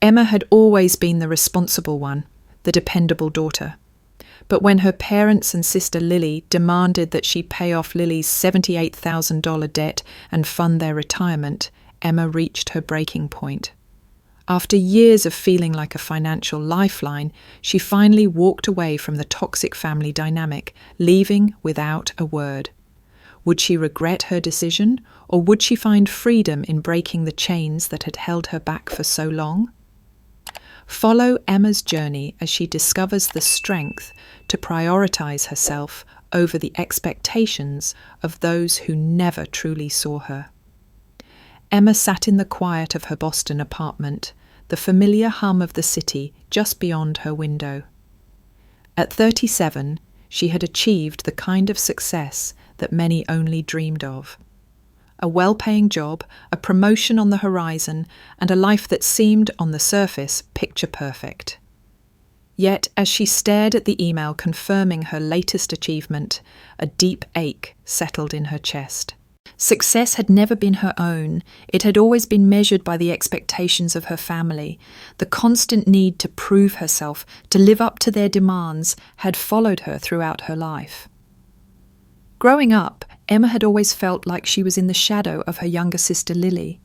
Emma had always been the responsible one, the dependable daughter. But when her parents and sister Lily demanded that she pay off Lily's $78,000 debt and fund their retirement, Emma reached her breaking point. After years of feeling like a financial lifeline, she finally walked away from the toxic family dynamic, leaving without a word. Would she regret her decision, or would she find freedom in breaking the chains that had held her back for so long? Follow Emma's journey as she discovers the strength to prioritize herself over the expectations of those who never truly saw her. Emma sat in the quiet of her Boston apartment, the familiar hum of the city just beyond her window. At 37, she had achieved the kind of success that many only dreamed of. A well-paying job, a promotion on the horizon, and a life that seemed, on the surface, picture-perfect. Yet, as she stared at the email confirming her latest achievement, a deep ache settled in her chest. Success had never been her own. It had always been measured by the expectations of her family. The constant need to prove herself, to live up to their demands, had followed her throughout her life. Growing up, Emma had always felt like she was in the shadow of her younger sister Lily.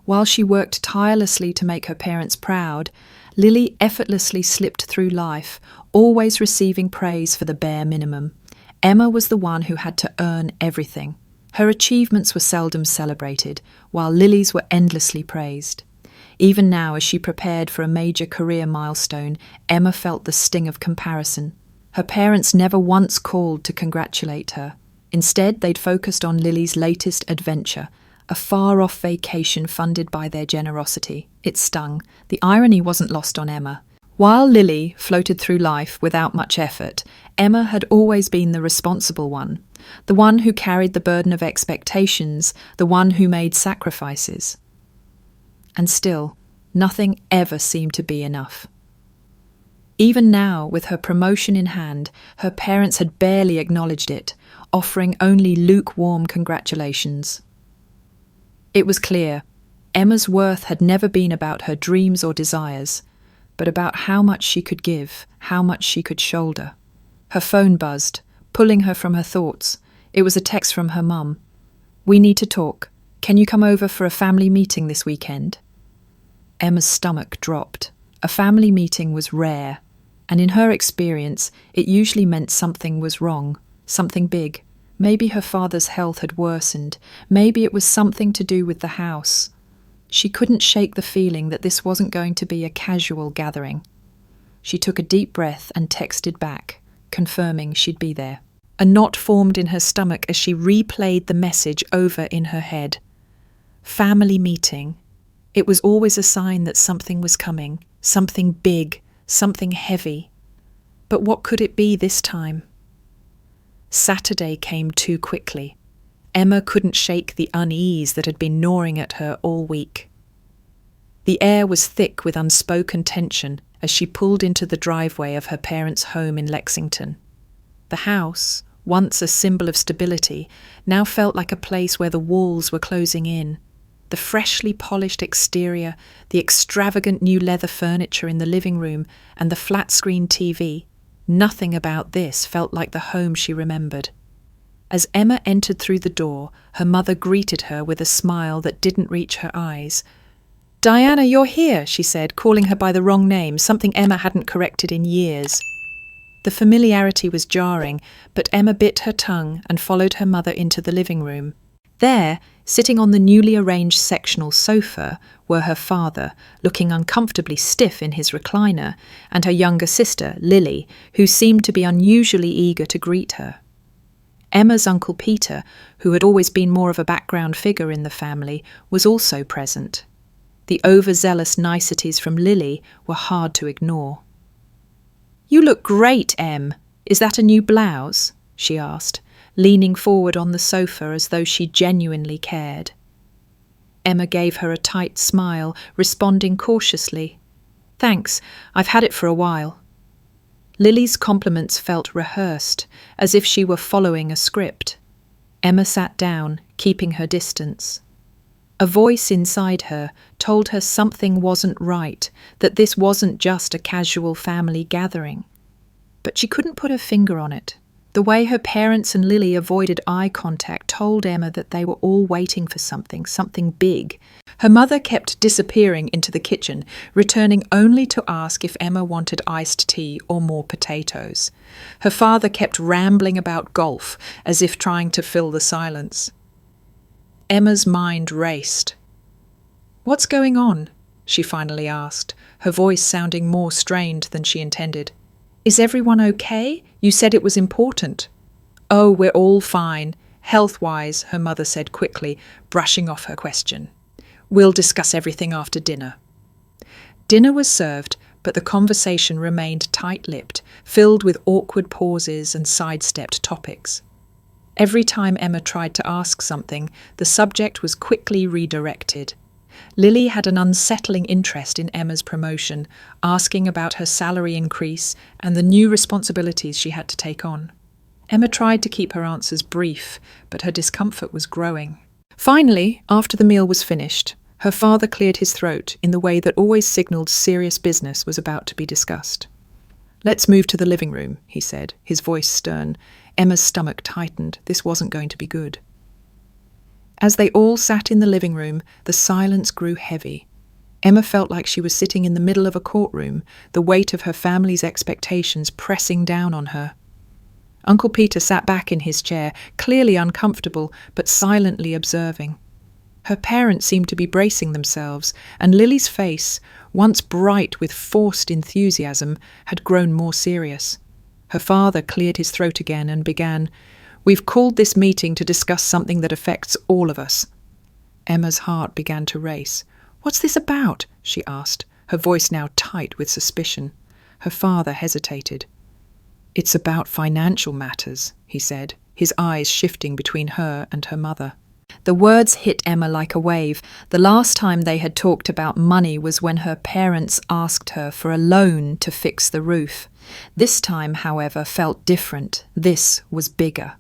While she worked tirelessly to make her parents proud, Lily effortlessly slipped through life, always receiving praise for the bare minimum. Emma was the one who had to earn everything. Her achievements were seldom celebrated, while Lily's were endlessly praised. Even now, as she prepared for a major career milestone, Emma felt the sting of comparison. Her parents never once called to congratulate her. Instead, they'd focused on Lily's latest adventure, a far-off vacation funded by their generosity. It stung. The irony wasn't lost on Emma. While Lily floated through life without much effort, Emma had always been the responsible one, the one who carried the burden of expectations, the one who made sacrifices. And still, nothing ever seemed to be enough. Even now, with her promotion in hand, her parents had barely acknowledged it, offering only lukewarm congratulations. It was clear, Emma's worth had never been about her dreams or desires, but about how much she could give, how much she could shoulder. Her phone buzzed, pulling her from her thoughts. It was a text from her mum. "We need to talk. Can you come over for a family meeting this weekend?" Emma's stomach dropped. A family meeting was rare, and in her experience, it usually meant something was wrong, something big. Maybe her father's health had worsened. Maybe it was something to do with the house. She couldn't shake the feeling that this wasn't going to be a casual gathering. She took a deep breath and texted back, confirming she'd be there. A knot formed in her stomach as she replayed the message over in her head. Family meeting. It was always a sign that something was coming, something big, something heavy. But what could it be this time? Saturday came too quickly. Emma couldn't shake the unease that had been gnawing at her all week. The air was thick with unspoken tension as she pulled into the driveway of her parents' home in Lexington. The house, once a symbol of stability, now felt like a place where the walls were closing in. The freshly polished exterior, the extravagant new leather furniture in the living room, and the flat-screen TV. Nothing about this felt like the home she remembered. As Emma entered through the door, her mother greeted her with a smile that didn't reach her eyes. "Diana, you're here," she said, calling her by the wrong name, something Emma hadn't corrected in years. The familiarity was jarring, but Emma bit her tongue and followed her mother into the living room. There, sitting on the newly arranged sectional sofa, were her father, looking uncomfortably stiff in his recliner, and her younger sister, Lily, who seemed to be unusually eager to greet her. Emma's Uncle Peter, who had always been more of a background figure in the family, was also present. The overzealous niceties from Lily were hard to ignore. "You look great, Em. Is that a new blouse?" she asked, leaning forward on the sofa as though she genuinely cared. Emma gave her a tight smile, responding cautiously. "Thanks, I've had it for a while." Lily's compliments felt rehearsed, as if she were following a script. Emma sat down, keeping her distance. A voice inside her told her something wasn't right, that this wasn't just a casual family gathering. But she couldn't put her finger on it. The way her parents and Lily avoided eye contact told Emma that they were all waiting for something big. Her mother kept disappearing into the kitchen, returning only to ask if Emma wanted iced tea or more potatoes. Her father kept rambling about golf, as if trying to fill the silence. Emma's mind raced. "What's going on?" she finally asked, her voice sounding more strained than she intended. "Is everyone okay? You said it was important." "Oh, we're all fine, health-wise," her mother said quickly, brushing off her question. "We'll discuss everything after dinner." Dinner was served, but the conversation remained tight-lipped, filled with awkward pauses and sidestepped topics. Every time Emma tried to ask something, the subject was quickly redirected. Lily had an unsettling interest in Emma's promotion, asking about her salary increase and the new responsibilities she had to take on. Emma tried to keep her answers brief, but her discomfort was growing. Finally, after the meal was finished, her father cleared his throat in the way that always signalled serious business was about to be discussed. "Let's move to the living room," he said, his voice stern. Emma's stomach tightened. This wasn't going to be good. As they all sat in the living room, the silence grew heavy. Emma felt like she was sitting in the middle of a courtroom, the weight of her family's expectations pressing down on her. Uncle Peter sat back in his chair, clearly uncomfortable, but silently observing. Her parents seemed to be bracing themselves, and Lily's face, once bright with forced enthusiasm, had grown more serious. Her father cleared his throat again and began, "We've called this meeting to discuss something that affects all of us." Emma's heart began to race. "What's this about?" she asked, her voice now tight with suspicion. Her father hesitated. "It's about financial matters," he said, his eyes shifting between her and her mother. The words hit Emma like a wave. The last time they had talked about money was when her parents asked her for a loan to fix the roof. This time, however, felt different. This was bigger.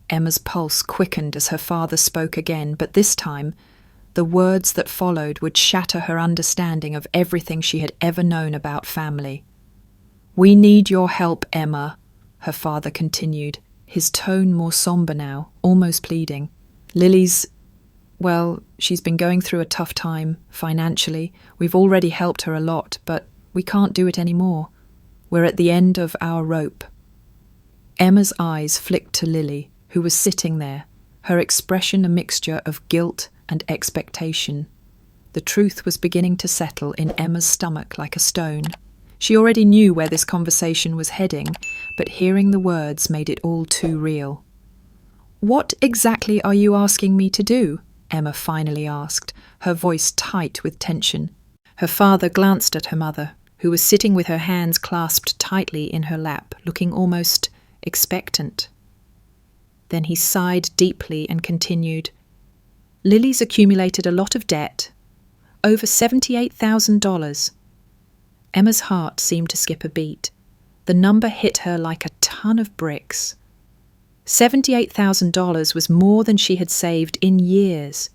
Emma's pulse quickened as her father spoke again, but this time, the words that followed would shatter her understanding of everything she had ever known about family. "We need your help, Emma," her father continued, his tone more somber now, almost pleading. She's been going through a tough time, financially. We've already helped her a lot, but we can't do it anymore. We're at the end of our rope." Emma's eyes flicked to Lily, who was sitting there, her expression a mixture of guilt and expectation. The truth was beginning to settle in Emma's stomach like a stone. She already knew where this conversation was heading, but hearing the words made it all too real. "What exactly are you asking me to do?" Emma finally asked, her voice tight with tension. Her father glanced at her mother, who was sitting with her hands clasped tightly in her lap, looking almost expectant. Then he sighed deeply and continued, "Lily's accumulated a lot of debt, over $78,000. Emma's heart seemed to skip a beat. The number hit her like a ton of bricks. $78,000 was more than she had saved in years.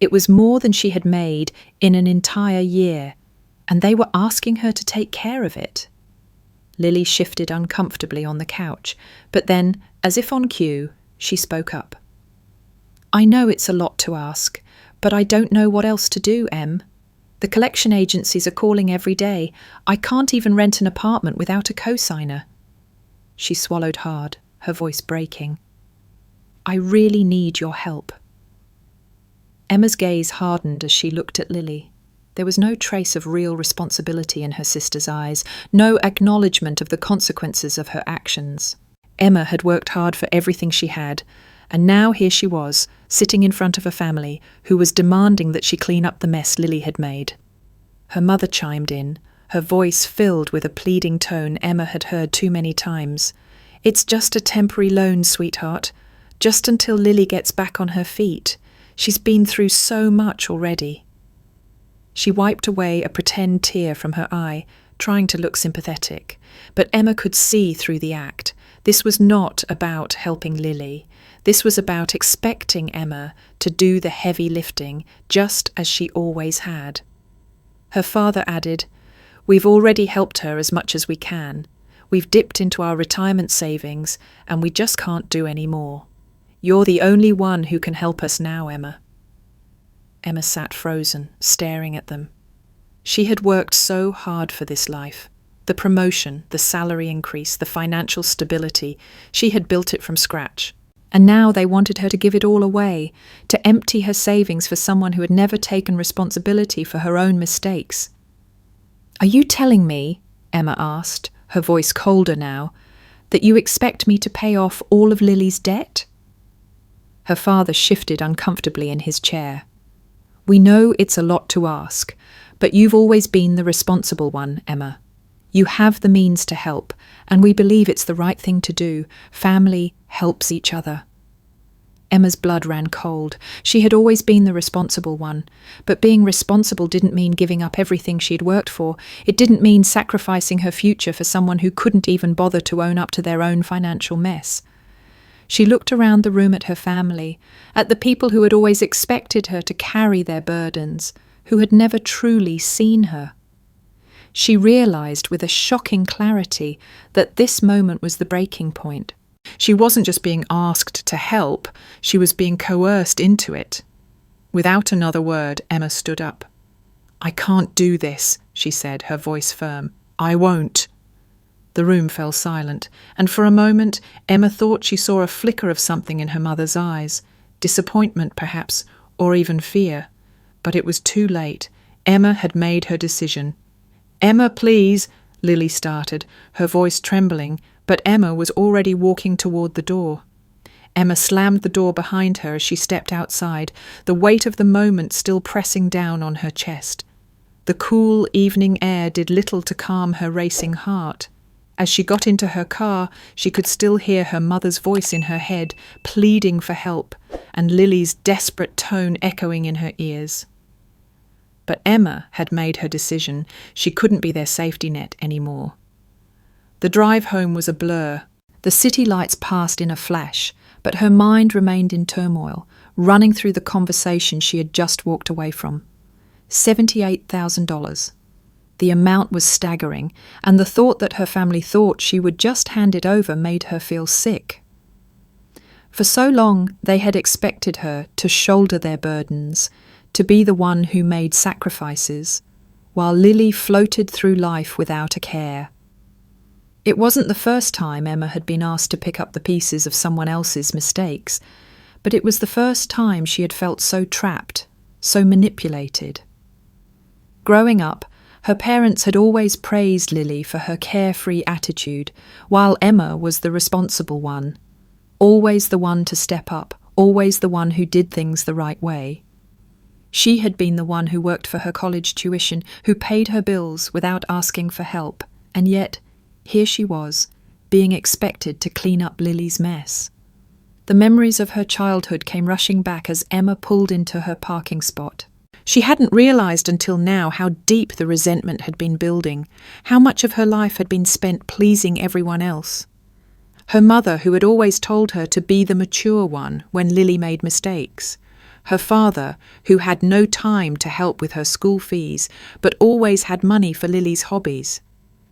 It was more than she had made in an entire year, and they were asking her to take care of it. Lily shifted uncomfortably on the couch, but then, as if on cue, she spoke up. "I know it's a lot to ask, but I don't know what else to do, Em. The collection agencies are calling every day. I can't even rent an apartment without a co-signer." She swallowed hard, her voice breaking. "I really need your help." Emma's gaze hardened as she looked at Lily. There was no trace of real responsibility in her sister's eyes, no acknowledgement of the consequences of her actions. Emma had worked hard for everything she had, and now here she was, sitting in front of a family who was demanding that she clean up the mess Lily had made. Her mother chimed in, her voice filled with a pleading tone Emma had heard too many times. "It's just a temporary loan, sweetheart. Just until Lily gets back on her feet. She's been through so much already." She wiped away a pretend tear from her eye, trying to look sympathetic. But Emma could see through the act. This was not about helping Lily. This was about expecting Emma to do the heavy lifting, just as she always had. Her father added, "We've already helped her as much as we can. We've dipped into our retirement savings, and we just can't do any more. You're the only one who can help us now, Emma." Emma sat frozen, staring at them. She had worked so hard for this life. The promotion, the salary increase, the financial stability, she had built it from scratch. And now they wanted her to give it all away, to empty her savings for someone who had never taken responsibility for her own mistakes. "Are you telling me," Emma asked, her voice colder now, "that you expect me to pay off all of Lily's debt?" Her father shifted uncomfortably in his chair. "We know it's a lot to ask, but you've always been the responsible one, Emma. You have the means to help, and we believe it's the right thing to do. Family helps each other." Emma's blood ran cold. She had always been the responsible one, but being responsible didn't mean giving up everything she'd worked for. It didn't mean sacrificing her future for someone who couldn't even bother to own up to their own financial mess. She looked around the room at her family, at the people who had always expected her to carry their burdens, who had never truly seen her. She realized with a shocking clarity that this moment was the breaking point. She wasn't just being asked to help, she was being coerced into it. Without another word, Emma stood up. "I can't do this," she said, her voice firm. "I won't." The room fell silent, and for a moment Emma thought she saw a flicker of something in her mother's eyes, disappointment perhaps, or even fear. But it was too late. Emma had made her decision. "Emma, please," Lily started, her voice trembling, but Emma was already walking toward the door. Emma slammed the door behind her as she stepped outside, the weight of the moment still pressing down on her chest. The cool evening air did little to calm her racing heart. As she got into her car, she could still hear her mother's voice in her head, pleading for help, and Lily's desperate tone echoing in her ears. But Emma had made her decision. She couldn't be their safety net anymore. The drive home was a blur. The city lights passed in a flash, but her mind remained in turmoil, running through the conversation she had just walked away from. $78,000. The amount was staggering, and the thought that her family thought she would just hand it over made her feel sick. For so long they had expected her to shoulder their burdens, to be the one who made sacrifices, while Lily floated through life without a care. It wasn't the first time Emma had been asked to pick up the pieces of someone else's mistakes, but it was the first time she had felt so trapped, so manipulated. Growing up, her parents had always praised Lily for her carefree attitude, while Emma was the responsible one, always the one to step up, always the one who did things the right way. She had been the one who worked for her college tuition, who paid her bills without asking for help, and yet here she was, being expected to clean up Lily's mess. The memories of her childhood came rushing back as Emma pulled into her parking spot. She hadn't realized until now how deep the resentment had been building, how much of her life had been spent pleasing everyone else. Her mother, who had always told her to be the mature one when Lily made mistakes. Her father, who had no time to help with her school fees, but always had money for Lily's hobbies.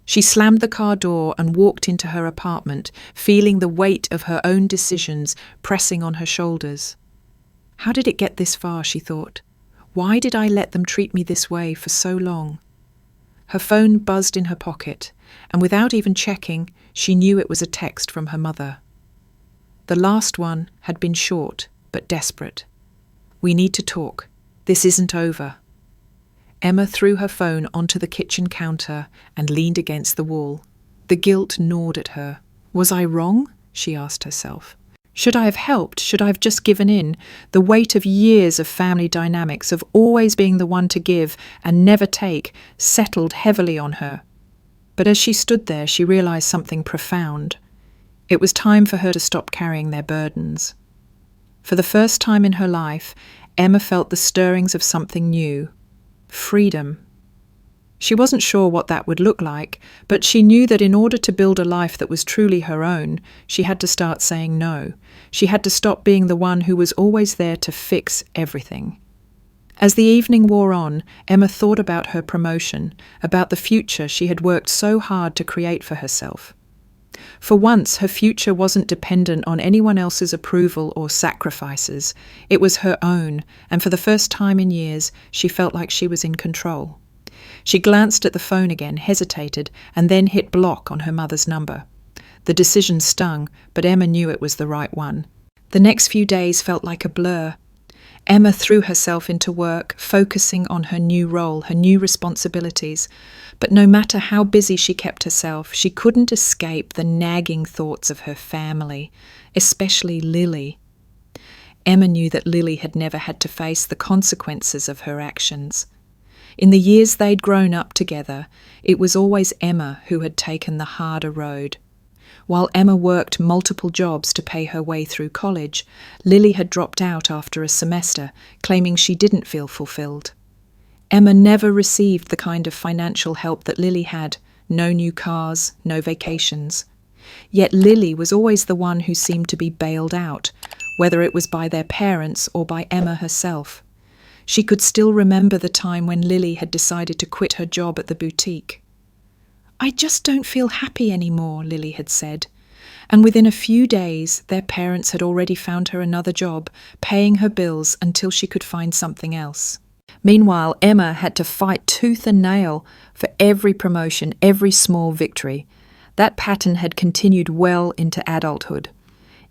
She slammed the car door and walked into her apartment, feeling the weight of her own decisions pressing on her shoulders. How did it get this far, she thought? Why did I let them treat me this way for so long? Her phone buzzed in her pocket, and without even checking, she knew it was a text from her mother. The last one had been short but desperate. "We need to talk. This isn't over." Emma threw her phone onto the kitchen counter and leaned against the wall. The guilt gnawed at her. Was I wrong? She asked herself. Should I have helped? Should I have just given in? The weight of years of family dynamics, of always being the one to give and never take, settled heavily on her. But as she stood there, she realized something profound. It was time for her to stop carrying their burdens. For the first time in her life, Emma felt the stirrings of something new. Freedom. She wasn't sure what that would look like, but she knew that in order to build a life that was truly her own, she had to start saying no. She had to stop being the one who was always there to fix everything. As the evening wore on, Emma thought about her promotion, about the future she had worked so hard to create for herself. For once, her future wasn't dependent on anyone else's approval or sacrifices. It was her own, and for the first time in years, she felt like she was in control. She glanced at the phone again, hesitated, and then hit block on her mother's number. The decision stung, but Emma knew it was the right one. The next few days felt like a blur. Emma threw herself into work, focusing on her new role, her new responsibilities. But no matter how busy she kept herself, she couldn't escape the nagging thoughts of her family, especially Lily. Emma knew that Lily had never had to face the consequences of her actions. In the years they'd grown up together, it was always Emma who had taken the harder road. While Emma worked multiple jobs to pay her way through college, Lily had dropped out after a semester, claiming she didn't feel fulfilled. Emma never received the kind of financial help that Lily had, no new cars, no vacations. Yet Lily was always the one who seemed to be bailed out, whether it was by their parents or by Emma herself. She could still remember the time when Lily had decided to quit her job at the boutique. "I just don't feel happy anymore," Lily had said. And within a few days, their parents had already found her another job, paying her bills until she could find something else. Meanwhile, Emma had to fight tooth and nail for every promotion, every small victory. That pattern had continued well into adulthood.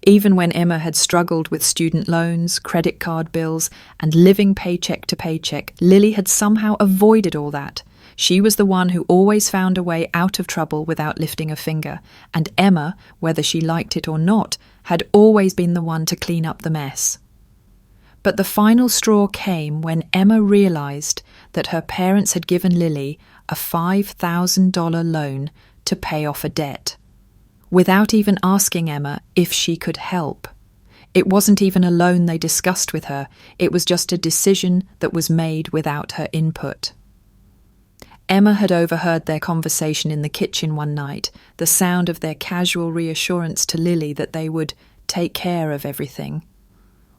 Even when Emma had struggled with student loans, credit card bills, and living paycheck to paycheck, Lily had somehow avoided all that. She was the one who always found a way out of trouble without lifting a finger, and Emma, whether she liked it or not, had always been the one to clean up the mess. But the final straw came when Emma realised that her parents had given Lily a $5,000 loan to pay off a debt, without even asking Emma if she could help. It wasn't even a loan they discussed with her, it was just a decision that was made without her input. Emma had overheard their conversation in the kitchen one night, the sound of their casual reassurance to Lily that they would take care of everything.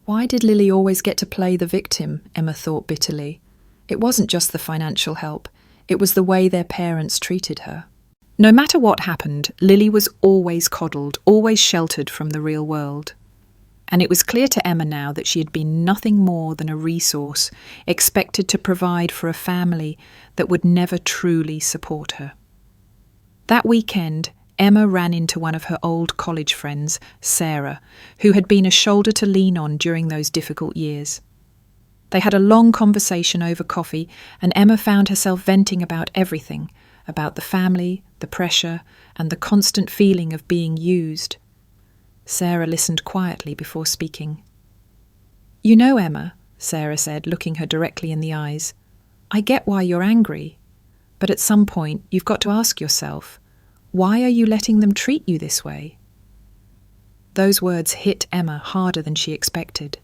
Why did Lily always get to play the victim, Emma thought bitterly. It wasn't just the financial help, it was the way their parents treated her. No matter what happened, Lily was always coddled, always sheltered from the real world. And it was clear to Emma now that she had been nothing more than a resource, expected to provide for a family that would never truly support her. That weekend, Emma ran into one of her old college friends, Sarah, who had been a shoulder to lean on during those difficult years. They had a long conversation over coffee, and Emma found herself venting about everything, about the family, the pressure, and the constant feeling of being used. Sarah listened quietly before speaking. "You know, Emma," Sarah said, looking her directly in the eyes, "I get why you're angry, but at some point you've got to ask yourself, why are you letting them treat you this way?" Those words hit Emma harder than she expected.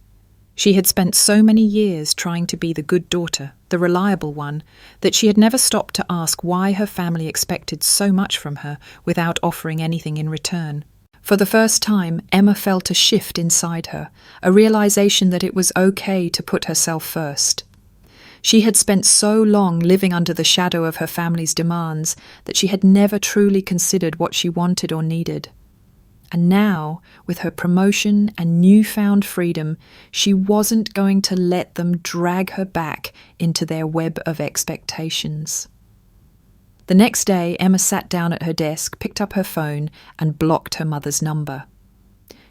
She had spent so many years trying to be the good daughter, the reliable one, that she had never stopped to ask why her family expected so much from her without offering anything in return. For the first time, Emma felt a shift inside her, a realization that it was okay to put herself first. She had spent so long living under the shadow of her family's demands that she had never truly considered what she wanted or needed. And now, with her promotion and newfound freedom, she wasn't going to let them drag her back into their web of expectations. The next day, Emma sat down at her desk, picked up her phone, and blocked her mother's number.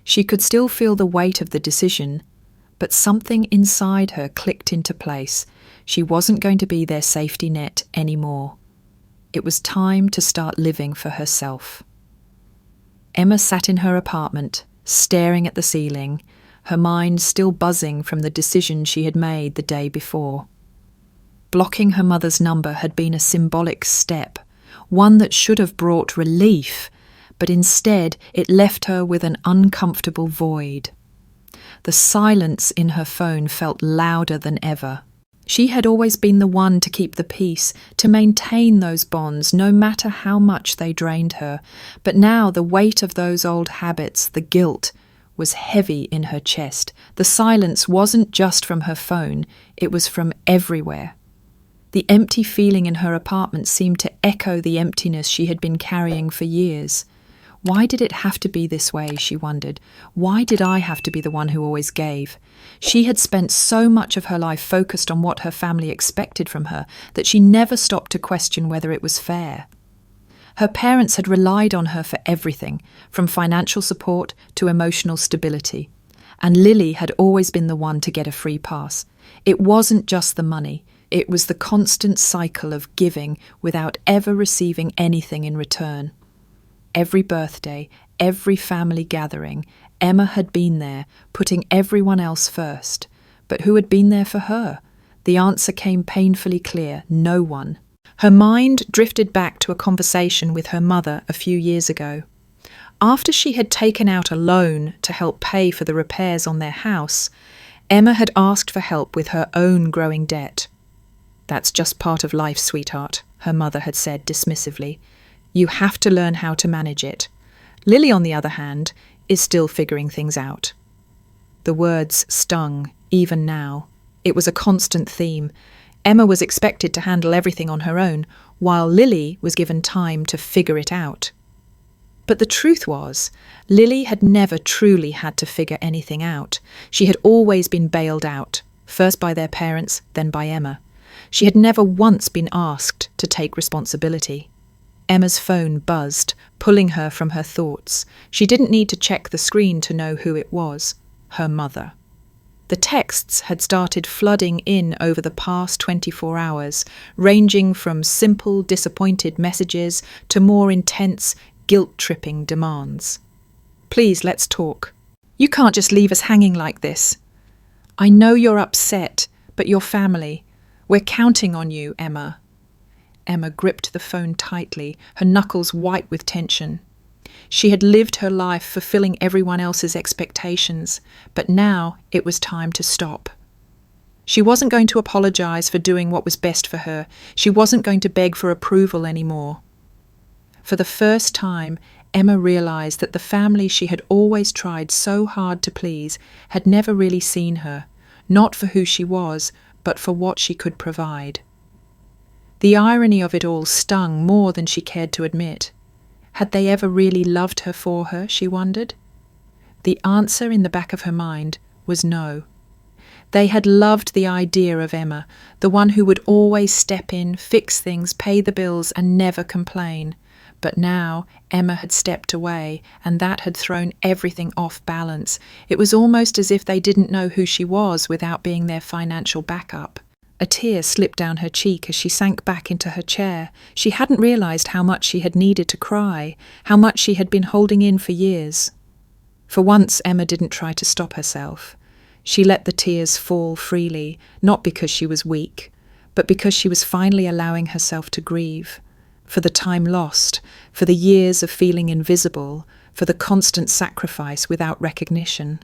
She could still feel the weight of the decision, but something inside her clicked into place. She wasn't going to be their safety net anymore. It was time to start living for herself. Emma sat in her apartment, staring at the ceiling, her mind still buzzing from the decision she had made the day before. Blocking her mother's number had been a symbolic step, one that should have brought relief, but instead it left her with an uncomfortable void. The silence in her phone felt louder than ever. She had always been the one to keep the peace, to maintain those bonds, no matter how much they drained her. But now the weight of those old habits, the guilt, was heavy in her chest. The silence wasn't just from her phone, it was from everywhere. The empty feeling in her apartment seemed to echo the emptiness she had been carrying for years. Why did it have to be this way, she wondered. Why did I have to be the one who always gave? She had spent so much of her life focused on what her family expected from her that she never stopped to question whether it was fair. Her parents had relied on her for everything, from financial support to emotional stability. And Lily had always been the one to get a free pass. It wasn't just the money. It was the constant cycle of giving without ever receiving anything in return. Every birthday, every family gathering, Emma had been there, putting everyone else first. But who had been there for her? The answer came painfully clear: no one. Her mind drifted back to a conversation with her mother a few years ago. After she had taken out a loan to help pay for the repairs on their house, Emma had asked for help with her own growing debt. "That's just part of life, sweetheart," her mother had said dismissively. "You have to learn how to manage it." Lily, on the other hand, is still figuring things out. The words stung, even now. It was a constant theme. Emma was expected to handle everything on her own, while Lily was given time to figure it out. But the truth was, Lily had never truly had to figure anything out. She had always been bailed out, first by their parents, then by Emma. She had never once been asked to take responsibility. Emma's phone buzzed, pulling her from her thoughts. She didn't need to check the screen to know who it was: her mother. The texts had started flooding in over the past 24 hours, ranging from simple, disappointed messages to more intense, guilt-tripping demands. "Please, let's talk. You can't just leave us hanging like this. I know you're upset, but your family. We're counting on you, Emma." Emma gripped the phone tightly, her knuckles white with tension. She had lived her life fulfilling everyone else's expectations, but now it was time to stop. She wasn't going to apologize for doing what was best for her. She wasn't going to beg for approval anymore. For the first time, Emma realized that the family she had always tried so hard to please had never really seen her, not for who she was, but for what she could provide. The irony of it all stung more than she cared to admit. Had they ever really loved her for her, she wondered? The answer in the back of her mind was no. They had loved the idea of Emma, the one who would always step in, fix things, pay the bills, and never complain. But now Emma had stepped away, and that had thrown everything off balance. It was almost as if they didn't know who she was without being their financial backup. A tear slipped down her cheek as she sank back into her chair. She hadn't realized how much she had needed to cry, how much she had been holding in for years. For once, Emma didn't try to stop herself. She let the tears fall freely, not because she was weak, but because she was finally allowing herself to grieve. For the time lost, for the years of feeling invisible, for the constant sacrifice without recognition.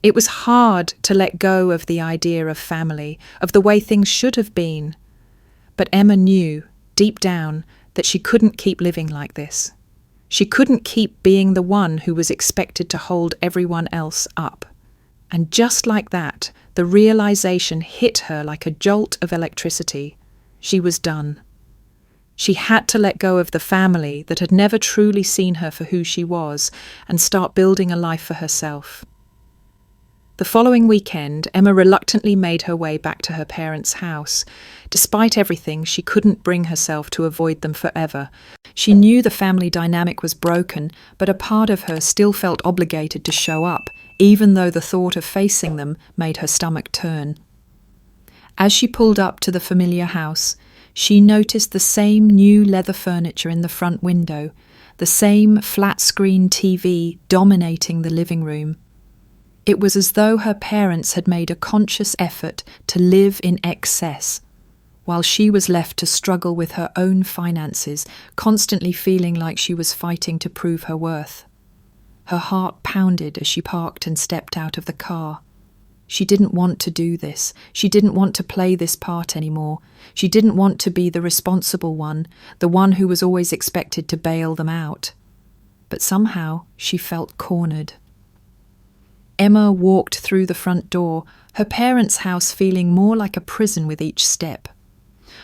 It was hard to let go of the idea of family, of the way things should have been. But Emma knew, deep down, that she couldn't keep living like this. She couldn't keep being the one who was expected to hold everyone else up. And just like that, the realization hit her like a jolt of electricity. She was done. She had to let go of the family that had never truly seen her for who she was and start building a life for herself. The following weekend, Emma reluctantly made her way back to her parents' house. Despite everything, she couldn't bring herself to avoid them forever. She knew the family dynamic was broken, but a part of her still felt obligated to show up, even though the thought of facing them made her stomach turn. As she pulled up to the familiar house, she noticed the same new leather furniture in the front window, the same flat-screen TV dominating the living room. It was as though her parents had made a conscious effort to live in excess, while she was left to struggle with her own finances, constantly feeling like she was fighting to prove her worth. Her heart pounded as she parked and stepped out of the car. She didn't want to do this. She didn't want to play this part anymore. She didn't want to be the responsible one, the one who was always expected to bail them out. But somehow she felt cornered. Emma walked through the front door, her parents' house feeling more like a prison with each step.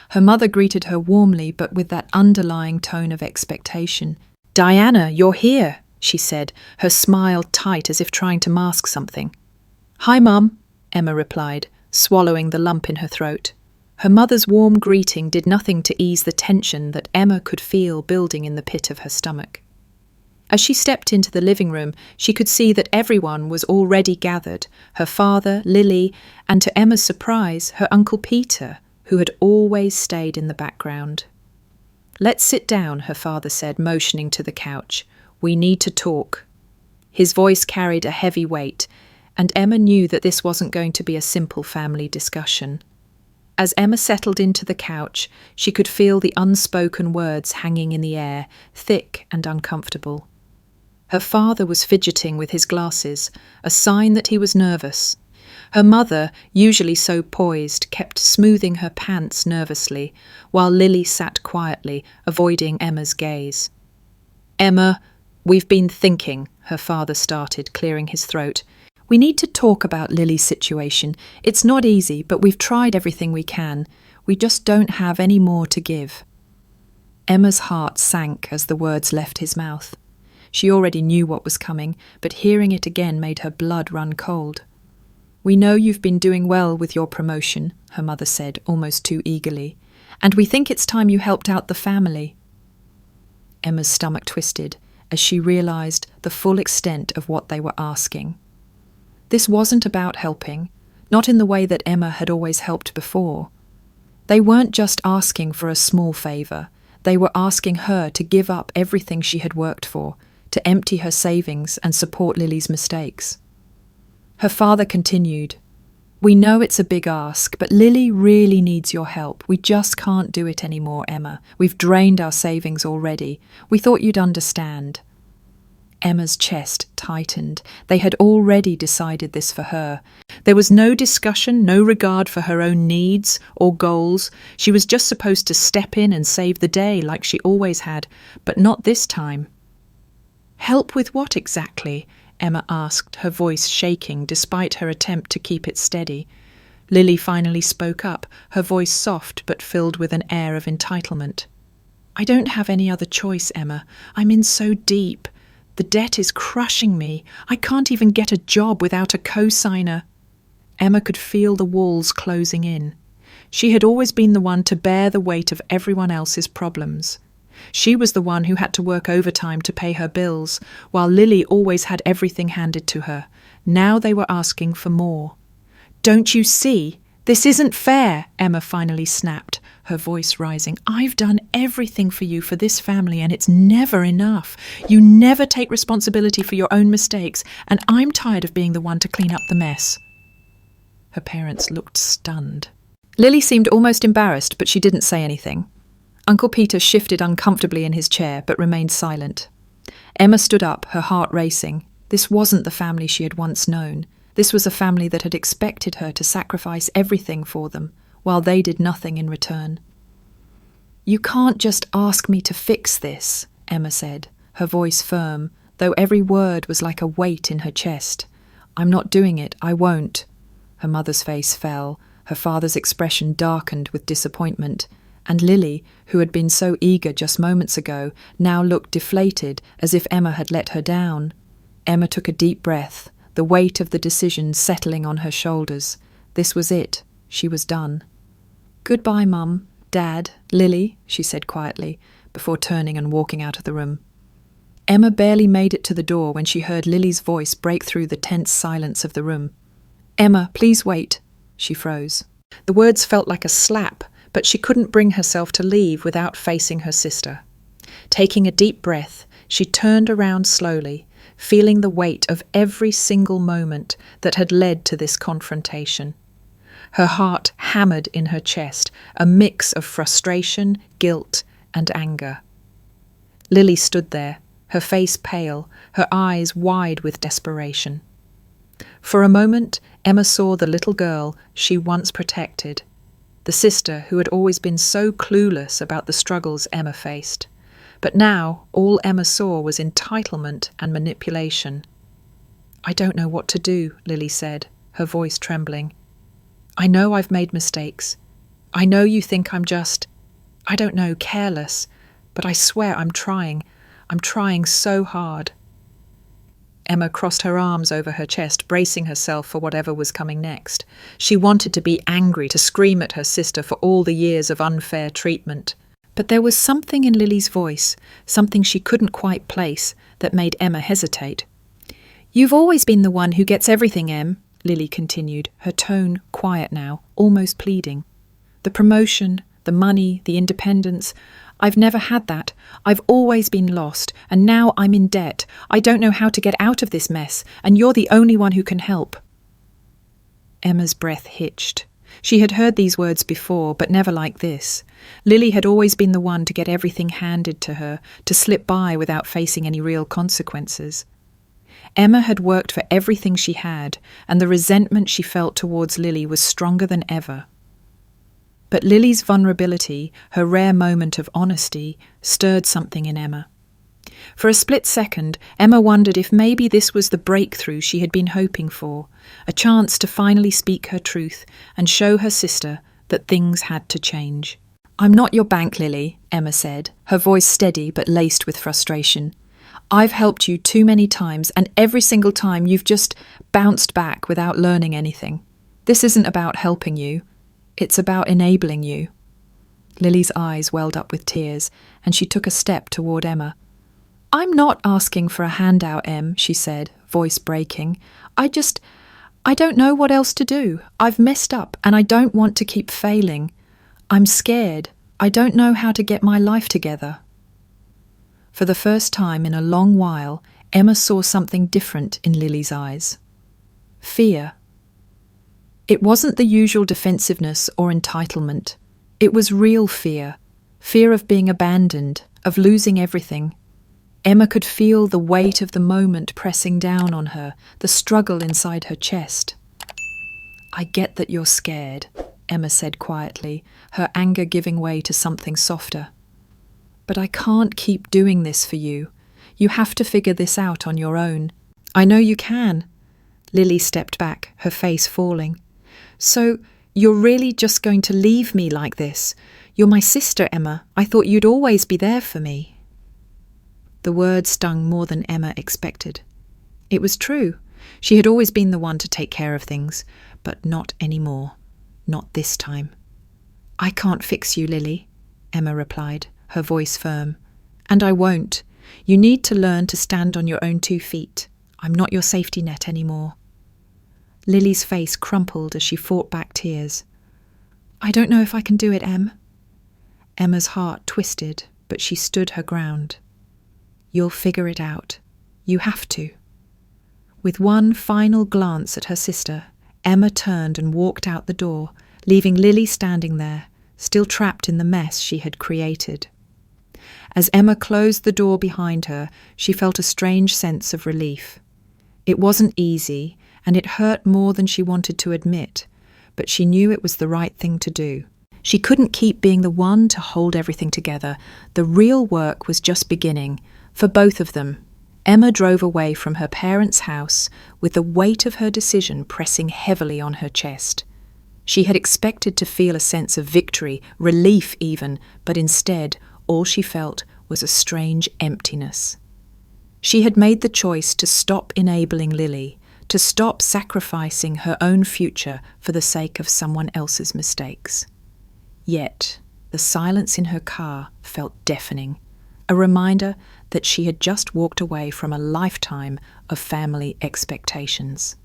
Her mother greeted her warmly, but with that underlying tone of expectation. "Diana, you're here," she said, her smile tight as if trying to mask something. "Hi, Mum," Emma replied, swallowing the lump in her throat. Her mother's warm greeting did nothing to ease the tension that Emma could feel building in the pit of her stomach. As she stepped into the living room, she could see that everyone was already gathered, her father, Lily, and to Emma's surprise, her Uncle Peter, who had always stayed in the background. "Let's sit down," her father said, motioning to the couch. "We need to talk." His voice carried a heavy weight, and Emma knew that this wasn't going to be a simple family discussion. As Emma settled into the couch, she could feel the unspoken words hanging in the air, thick and uncomfortable. Her father was fidgeting with his glasses, a sign that he was nervous. Her mother, usually so poised, kept smoothing her pants nervously, while Lily sat quietly, avoiding Emma's gaze. "Emma, we've been thinking," her father started, clearing his throat. "We need to talk about Lily's situation. It's not easy, but we've tried everything we can. We just don't have any more to give." Emma's heart sank as the words left his mouth. She already knew what was coming, but hearing it again made her blood run cold. "We know you've been doing well with your promotion," her mother said, almost too eagerly, "and we think it's time you helped out the family." Emma's stomach twisted as she realised the full extent of what they were asking. This wasn't about helping, not in the way that Emma had always helped before. They weren't just asking for a small favour, they were asking her to give up everything she had worked for, to empty her savings and support Lily's mistakes. Her father continued, "We know it's a big ask, but Lily really needs your help. We just can't do it anymore, Emma. We've drained our savings already. We thought you'd understand." Emma's chest tightened. They had already decided this for her. There was no discussion, no regard for her own needs or goals. She was just supposed to step in and save the day like she always had, but not this time. "Help with what exactly?" Emma asked, her voice shaking despite her attempt to keep it steady. Lily finally spoke up, her voice soft but filled with an air of entitlement. "I don't have any other choice, Emma. I'm in so deep. The debt is crushing me. I can't even get a job without a co-signer." Emma could feel the walls closing in. She had always been the one to bear the weight of everyone else's problems. She was the one who had to work overtime to pay her bills, while Lily always had everything handed to her. Now they were asking for more. "Don't you see? This isn't fair," Emma finally snapped, her voice rising. "I've done everything for you for this family, and it's never enough. You never take responsibility for your own mistakes, and I'm tired of being the one to clean up the mess." Her parents looked stunned. Lily seemed almost embarrassed, but she didn't say anything. Uncle Peter shifted uncomfortably in his chair, but remained silent. Emma stood up, her heart racing. This wasn't the family she had once known. This was a family that had expected her to sacrifice everything for them, while they did nothing in return. "You can't just ask me to fix this," Emma said, her voice firm, though every word was like a weight in her chest. "I'm not doing it. I won't." Her mother's face fell, her father's expression darkened with disappointment, and Lily, who had been so eager just moments ago, now looked deflated, as if Emma had let her down. Emma took a deep breath, the weight of the decision settling on her shoulders. This was it. She was done. "Goodbye, Mum, Dad, Lily," she said quietly, before turning and walking out of the room. Emma barely made it to the door when she heard Lily's voice break through the tense silence of the room. "Emma, please wait." She froze. The words felt like a slap, but she couldn't bring herself to leave without facing her sister. Taking a deep breath, she turned around slowly, feeling the weight of every single moment that had led to this confrontation. Her heart hammered in her chest, a mix of frustration, guilt, and anger. Lily stood there, her face pale, her eyes wide with desperation. For a moment, Emma saw the little girl she once protected, the sister who had always been so clueless about the struggles Emma faced. But now all Emma saw was entitlement and manipulation. "I don't know what to do," Lily said, her voice trembling. "I know I've made mistakes. I know you think I'm just, I don't know, careless, but I swear I'm trying. I'm trying so hard." Emma crossed her arms over her chest, bracing herself for whatever was coming next. She wanted to be angry, to scream at her sister for all the years of unfair treatment. But there was something in Lily's voice, something she couldn't quite place, that made Emma hesitate. "You've always been the one who gets everything, Em," Lily continued, her tone quiet now, almost pleading. "The promotion, the money, the independence. I've never had that. I've always been lost, and now I'm in debt. I don't know how to get out of this mess, and you're the only one who can help." Emma's breath hitched. She had heard these words before, but never like this. Lily had always been the one to get everything handed to her, to slip by without facing any real consequences. Emma had worked for everything she had, and the resentment she felt towards Lily was stronger than ever. But Lily's vulnerability, her rare moment of honesty, stirred something in Emma. For a split second, Emma wondered if maybe this was the breakthrough she had been hoping for, a chance to finally speak her truth and show her sister that things had to change. "I'm not your bank, Lily," Emma said, her voice steady but laced with frustration. "I've helped you too many times, and every single time you've just bounced back without learning anything. This isn't about helping you. It's about enabling you." Lily's eyes welled up with tears, and she took a step toward Emma. "I'm not asking for a handout, Em," she said, voice breaking. I don't know what else to do. I've messed up, and I don't want to keep failing. I'm scared. I don't know how to get my life together." For the first time in a long while, Emma saw something different in Lily's eyes. Fear. It wasn't the usual defensiveness or entitlement. It was real fear. Fear of being abandoned, of losing everything. Emma could feel the weight of the moment pressing down on her, the struggle inside her chest. "I get that you're scared," Emma said quietly, her anger giving way to something softer. "But I can't keep doing this for you. You have to figure this out on your own. I know you can." Lily stepped back, her face falling. "So, you're really just going to leave me like this? You're my sister, Emma. I thought you'd always be there for me." The word stung more than Emma expected. It was true. She had always been the one to take care of things, but not anymore. Not this time. "I can't fix you, Lily," Emma replied, her voice firm. "And I won't. You need to learn to stand on your own 2 feet. I'm not your safety net anymore." Lily's face crumpled as she fought back tears. "I don't know if I can do it, Em." Emma's heart twisted, but she stood her ground. "You'll figure it out. You have to." With one final glance at her sister, Emma turned and walked out the door, leaving Lily standing there, still trapped in the mess she had created. As Emma closed the door behind her, she felt a strange sense of relief. It wasn't easy, and it hurt more than she wanted to admit, but she knew it was the right thing to do. She couldn't keep being the one to hold everything together. The real work was just beginning, for both of them. Emma drove away from her parents' house with the weight of her decision pressing heavily on her chest. She had expected to feel a sense of victory, relief even, but instead, all she felt was a strange emptiness. She had made the choice to stop enabling Lily, to stop sacrificing her own future for the sake of someone else's mistakes. Yet, the silence in her car felt deafening, a reminder that she had just walked away from a lifetime of family expectations.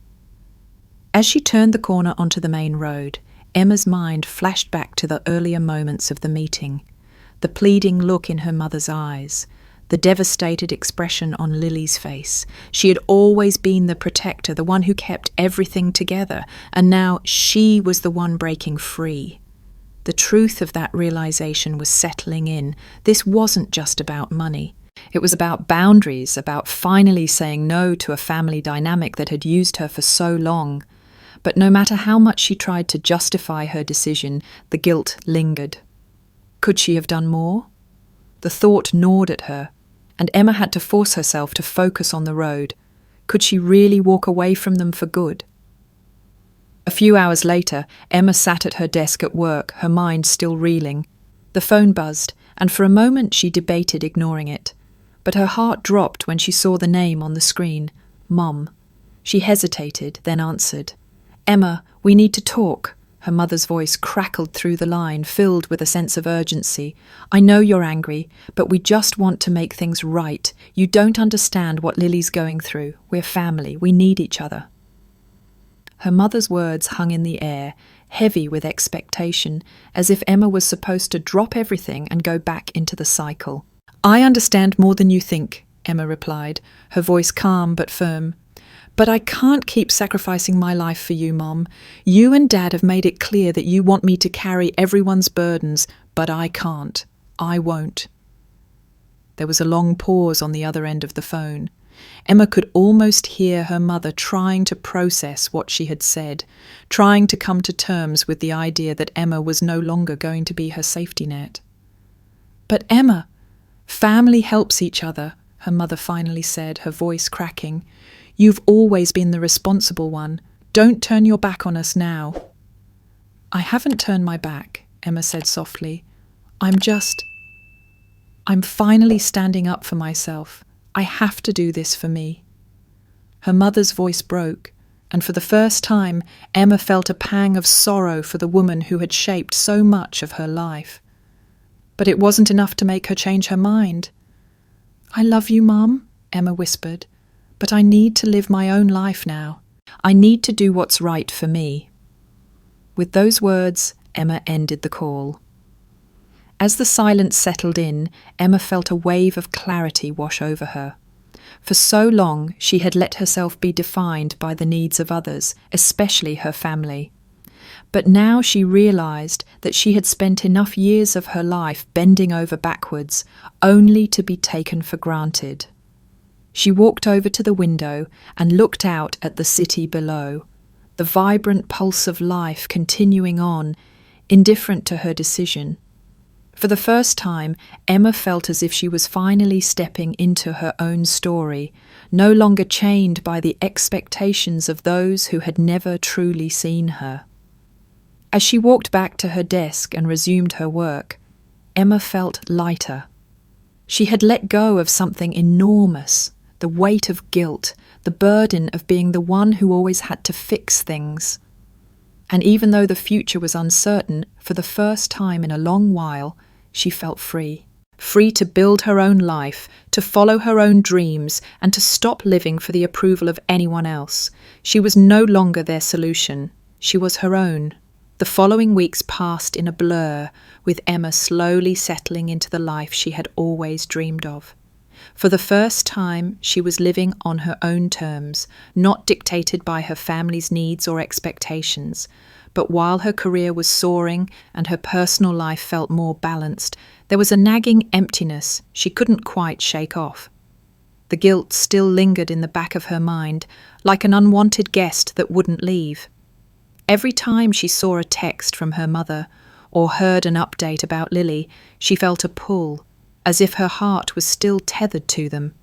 As she turned the corner onto the main road, Emma's mind flashed back to the earlier moments of the meeting, the pleading look in her mother's eyes, the devastated expression on Lily's face. She had always been the protector, the one who kept everything together, and now she was the one breaking free. The truth of that realization was settling in. This wasn't just about money. It was about boundaries, about finally saying no to a family dynamic that had used her for so long. But no matter how much she tried to justify her decision, the guilt lingered. Could she have done more? The thought gnawed at her, and Emma had to force herself to focus on the road. Could she really walk away from them for good? A few hours later, Emma sat at her desk at work, her mind still reeling. The phone buzzed, and for a moment she debated ignoring it. But her heart dropped when she saw the name on the screen, Mom. She hesitated, then answered. "Emma, we need to talk." Her mother's voice crackled through the line, filled with a sense of urgency. "I know you're angry, but we just want to make things right. You don't understand what Lily's going through. We're family. We need each other." Her mother's words hung in the air, heavy with expectation, as if Emma was supposed to drop everything and go back into the cycle. "I understand more than you think," Emma replied, her voice calm but firm. "But I can't keep sacrificing my life for you, Mom. You and Dad have made it clear that you want me to carry everyone's burdens, but I can't. I won't." There was a long pause on the other end of the phone. Emma could almost hear her mother trying to process what she had said, trying to come to terms with the idea that Emma was no longer going to be her safety net. "But Emma, family helps each other," her mother finally said, her voice cracking. "You've always been the responsible one. Don't turn your back on us now." "I haven't turned my back," Emma said softly. I'm finally standing up for myself. I have to do this for me." Her mother's voice broke, and for the first time, Emma felt a pang of sorrow for the woman who had shaped so much of her life. But it wasn't enough to make her change her mind. "I love you, Mum," Emma whispered, "but I need to live my own life now. I need to do what's right for me." With those words, Emma ended the call. As the silence settled in, Emma felt a wave of clarity wash over her. For so long, she had let herself be defined by the needs of others, especially her family. But now she realized that she had spent enough years of her life bending over backwards, only to be taken for granted. She walked over to the window and looked out at the city below, the vibrant pulse of life continuing on, indifferent to her decision. For the first time, Emma felt as if she was finally stepping into her own story, no longer chained by the expectations of those who had never truly seen her. As she walked back to her desk and resumed her work, Emma felt lighter. She had let go of something enormous, the weight of guilt, the burden of being the one who always had to fix things. And even though the future was uncertain, for the first time in a long while, she felt free. Free to build her own life, to follow her own dreams, and to stop living for the approval of anyone else. She was no longer their solution. She was her own. The following weeks passed in a blur, with Emma slowly settling into the life she had always dreamed of. For the first time, she was living on her own terms, not dictated by her family's needs or expectations. But while her career was soaring and her personal life felt more balanced, there was a nagging emptiness she couldn't quite shake off. The guilt still lingered in the back of her mind, like an unwanted guest that wouldn't leave. Every time she saw a text from her mother or heard an update about Lily, she felt a pull, as if her heart was still tethered to them.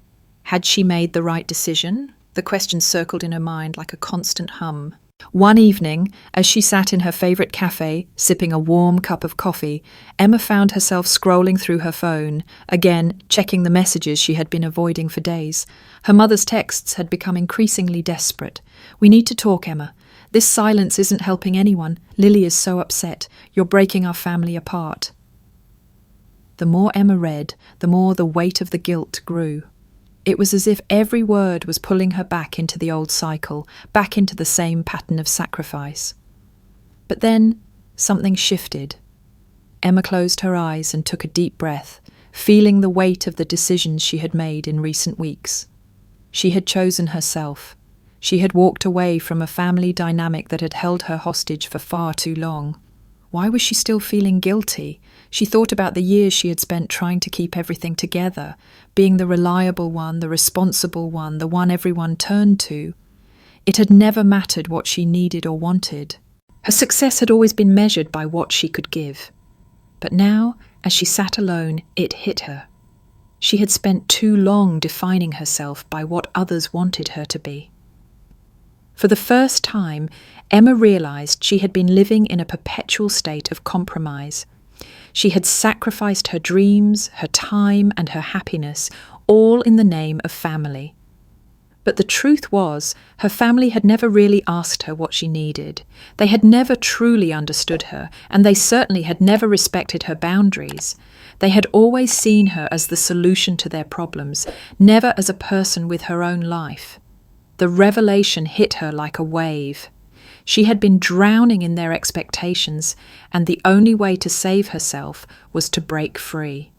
Had she made the right decision? The question circled in her mind like a constant hum. One evening, as she sat in her favourite cafe, sipping a warm cup of coffee, Emma found herself scrolling through her phone, again checking the messages she had been avoiding for days. Her mother's texts had become increasingly desperate. "We need to talk, Emma. This silence isn't helping anyone. Lily is so upset. You're breaking our family apart." The more Emma read, the more the weight of the guilt grew. It was as if every word was pulling her back into the old cycle, back into the same pattern of sacrifice. But then something shifted. Emma closed her eyes and took a deep breath, feeling the weight of the decisions she had made in recent weeks. She had chosen herself. She had walked away from a family dynamic that had held her hostage for far too long. Why was she still feeling guilty? She thought about the years she had spent trying to keep everything together, being the reliable one, the responsible one, the one everyone turned to. It had never mattered what she needed or wanted. Her success had always been measured by what she could give. But now, as she sat alone, it hit her. She had spent too long defining herself by what others wanted her to be. For the first time, Emma realized she had been living in a perpetual state of compromise. She had sacrificed her dreams, her time, and her happiness, all in the name of family. But the truth was, her family had never really asked her what she needed. They had never truly understood her, and they certainly had never respected her boundaries. They had always seen her as the solution to their problems, never as a person with her own life. The revelation hit her like a wave. She had been drowning in their expectations, and the only way to save herself was to break free.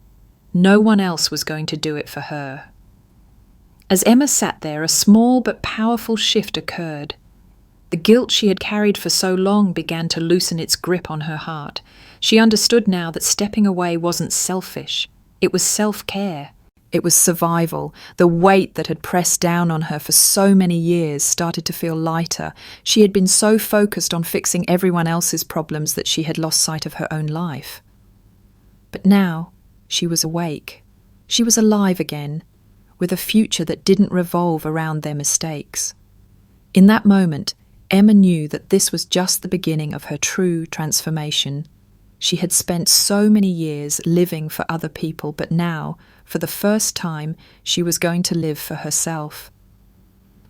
No one else was going to do it for her. As Emma sat there, a small but powerful shift occurred. The guilt she had carried for so long began to loosen its grip on her heart. She understood now that stepping away wasn't selfish. It was self-care. It was survival. The weight that had pressed down on her for so many years started to feel lighter. She had been so focused on fixing everyone else's problems that she had lost sight of her own life. But now she was awake. She was alive again, with a future that didn't revolve around their mistakes. In that moment, Emma knew that this was just the beginning of her true transformation. She had spent so many years living for other people, but now, for the first time, she was going to live for herself.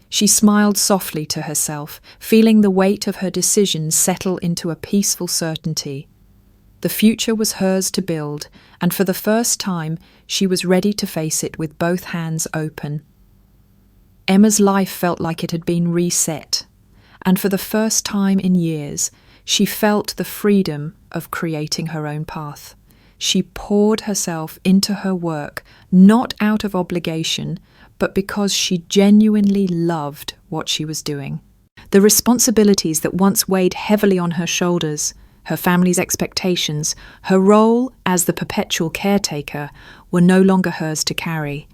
She smiled softly to herself, feeling the weight of her decisions settle into a peaceful certainty. The future was hers to build, and for the first time, she was ready to face it with both hands open. Emma's life felt like it had been reset, and for the first time in years, she felt the freedom of creating her own path. She poured herself into her work, not out of obligation, but because she genuinely loved what she was doing. The responsibilities that once weighed heavily on her shoulders, her family's expectations, her role as the perpetual caretaker, were no longer hers to carry.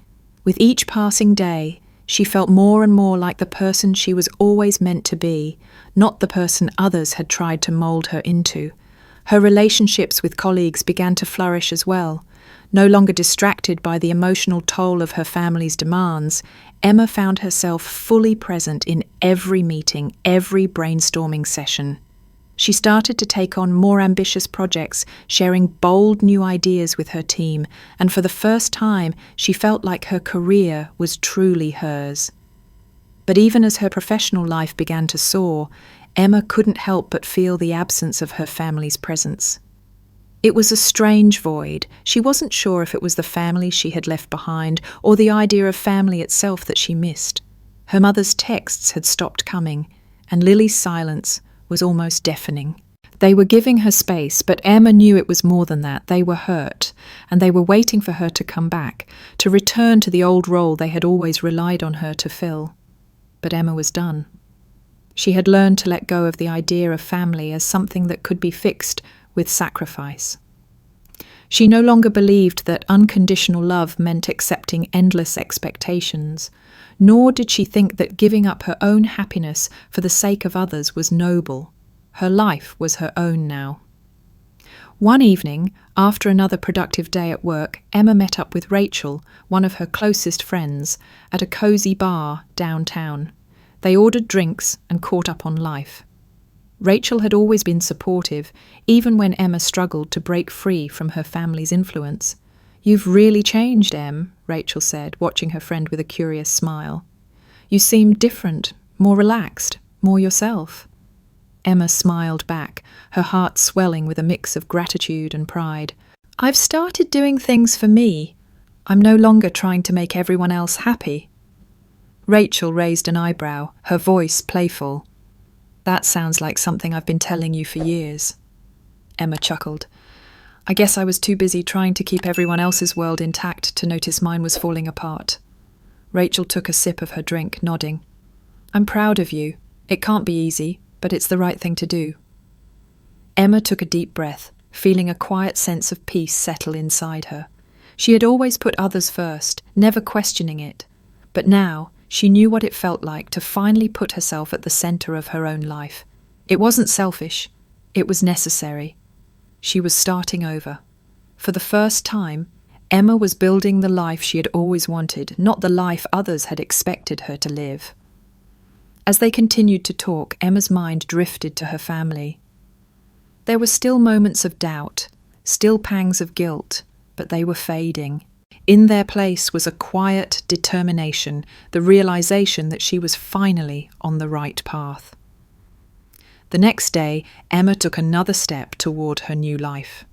With each passing day, she felt more and more like the person she was always meant to be, not the person others had tried to mould her into. Her relationships with colleagues began to flourish as well. No longer distracted by the emotional toll of her family's demands, Emma found herself fully present in every meeting, every brainstorming session. She started to take on more ambitious projects, sharing bold new ideas with her team, and for the first time, she felt like her career was truly hers. But even as her professional life began to soar, Emma couldn't help but feel the absence of her family's presence. It was a strange void. She wasn't sure if it was the family she had left behind or the idea of family itself that she missed. Her mother's texts had stopped coming, and Lily's silence was almost deafening. They were giving her space, but Emma knew it was more than that. They were hurt, and they were waiting for her to come back, to return to the old role they had always relied on her to fill. But Emma was done. She had learned to let go of the idea of family as something that could be fixed with sacrifice. She no longer believed that unconditional love meant accepting endless expectations, nor did she think that giving up her own happiness for the sake of others was noble. Her life was her own now. One evening, after another productive day at work, Emma met up with Rachel, one of her closest friends, at a cosy bar downtown. They ordered drinks and caught up on life. Rachel had always been supportive, even when Emma struggled to break free from her family's influence. "You've really changed, Em," Rachel said, watching her friend with a curious smile. "You seem different, more relaxed, more yourself." Emma smiled back, her heart swelling with a mix of gratitude and pride. "I've started doing things for me. I'm no longer trying to make everyone else happy." Rachel raised an eyebrow, her voice playful. "That sounds like something I've been telling you for years." Emma chuckled. "I guess I was too busy trying to keep everyone else's world intact to notice mine was falling apart." Rachel took a sip of her drink, nodding. "I'm proud of you. It can't be easy, but it's the right thing to do." Emma took a deep breath, feeling a quiet sense of peace settle inside her. She had always put others first, never questioning it. But now, She knew what it felt like to finally put herself at the center of her own life. It wasn't selfish. It was necessary. She was starting over. For the first time, Emma was building the life she had always wanted, not the life others had expected her to live. As they continued to talk, Emma's mind drifted to her family. There were still moments of doubt, still pangs of guilt, but they were fading. In their place was a quiet determination, the realization that she was finally on the right path. The next day, Emma took another step toward her new life.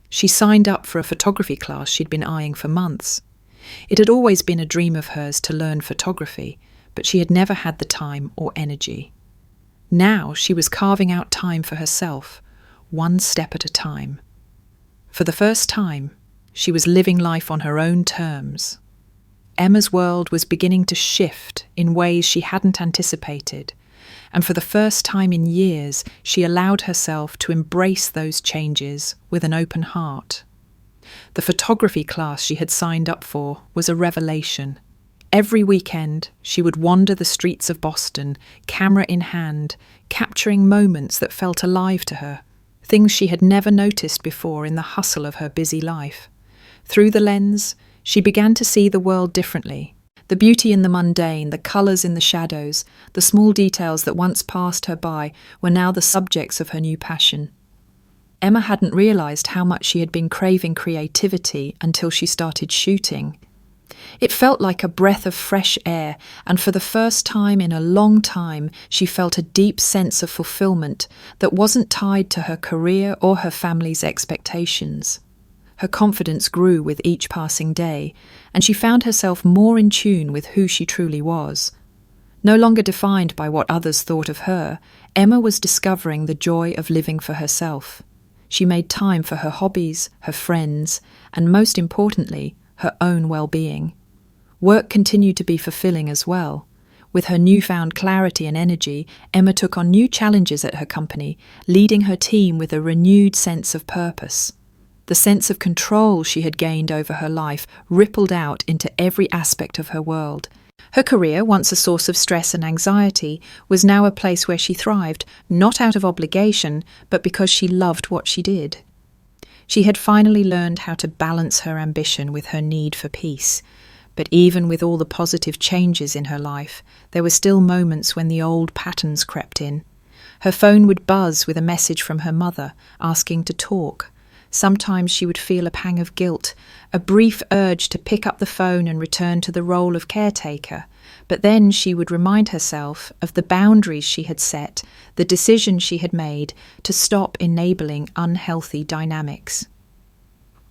She signed up for a photography class she'd been eyeing for months. It had always been a dream of hers to learn photography, but she had never had the time or energy. Now she was carving out time for herself, one step at a time. For the first time, she was living life on her own terms. Emma's world was beginning to shift in ways she hadn't anticipated, and for the first time in years, she allowed herself to embrace those changes with an open heart. The photography class she had signed up for was a revelation. Every weekend, she would wander the streets of Boston, camera in hand, capturing moments that felt alive to her, things she had never noticed before in the hustle of her busy life. Through the lens, she began to see the world differently. The beauty in the mundane, the colours in the shadows, the small details that once passed her by were now the subjects of her new passion. Emma hadn't realised how much she had been craving creativity until she started shooting. It felt like a breath of fresh air, and for the first time in a long time, she felt a deep sense of fulfilment that wasn't tied to her career or her family's expectations. Her confidence grew with each passing day, and she found herself more in tune with who she truly was. No longer defined by what others thought of her, Emma was discovering the joy of living for herself. She made time for her hobbies, her friends, and most importantly, her own well-being. Work continued to be fulfilling as well. With her newfound clarity and energy, Emma took on new challenges at her company, leading her team with a renewed sense of purpose. The sense of control she had gained over her life rippled out into every aspect of her world. Her career, once a source of stress and anxiety, was now a place where she thrived, not out of obligation, but because she loved what she did. She had finally learned how to balance her ambition with her need for peace. But even with all the positive changes in her life, there were still moments when the old patterns crept in. Her phone would buzz with a message from her mother, asking to talk. Sometimes she would feel a pang of guilt, a brief urge to pick up the phone and return to the role of caretaker. But then she would remind herself of the boundaries she had set, the decision she had made to stop enabling unhealthy dynamics.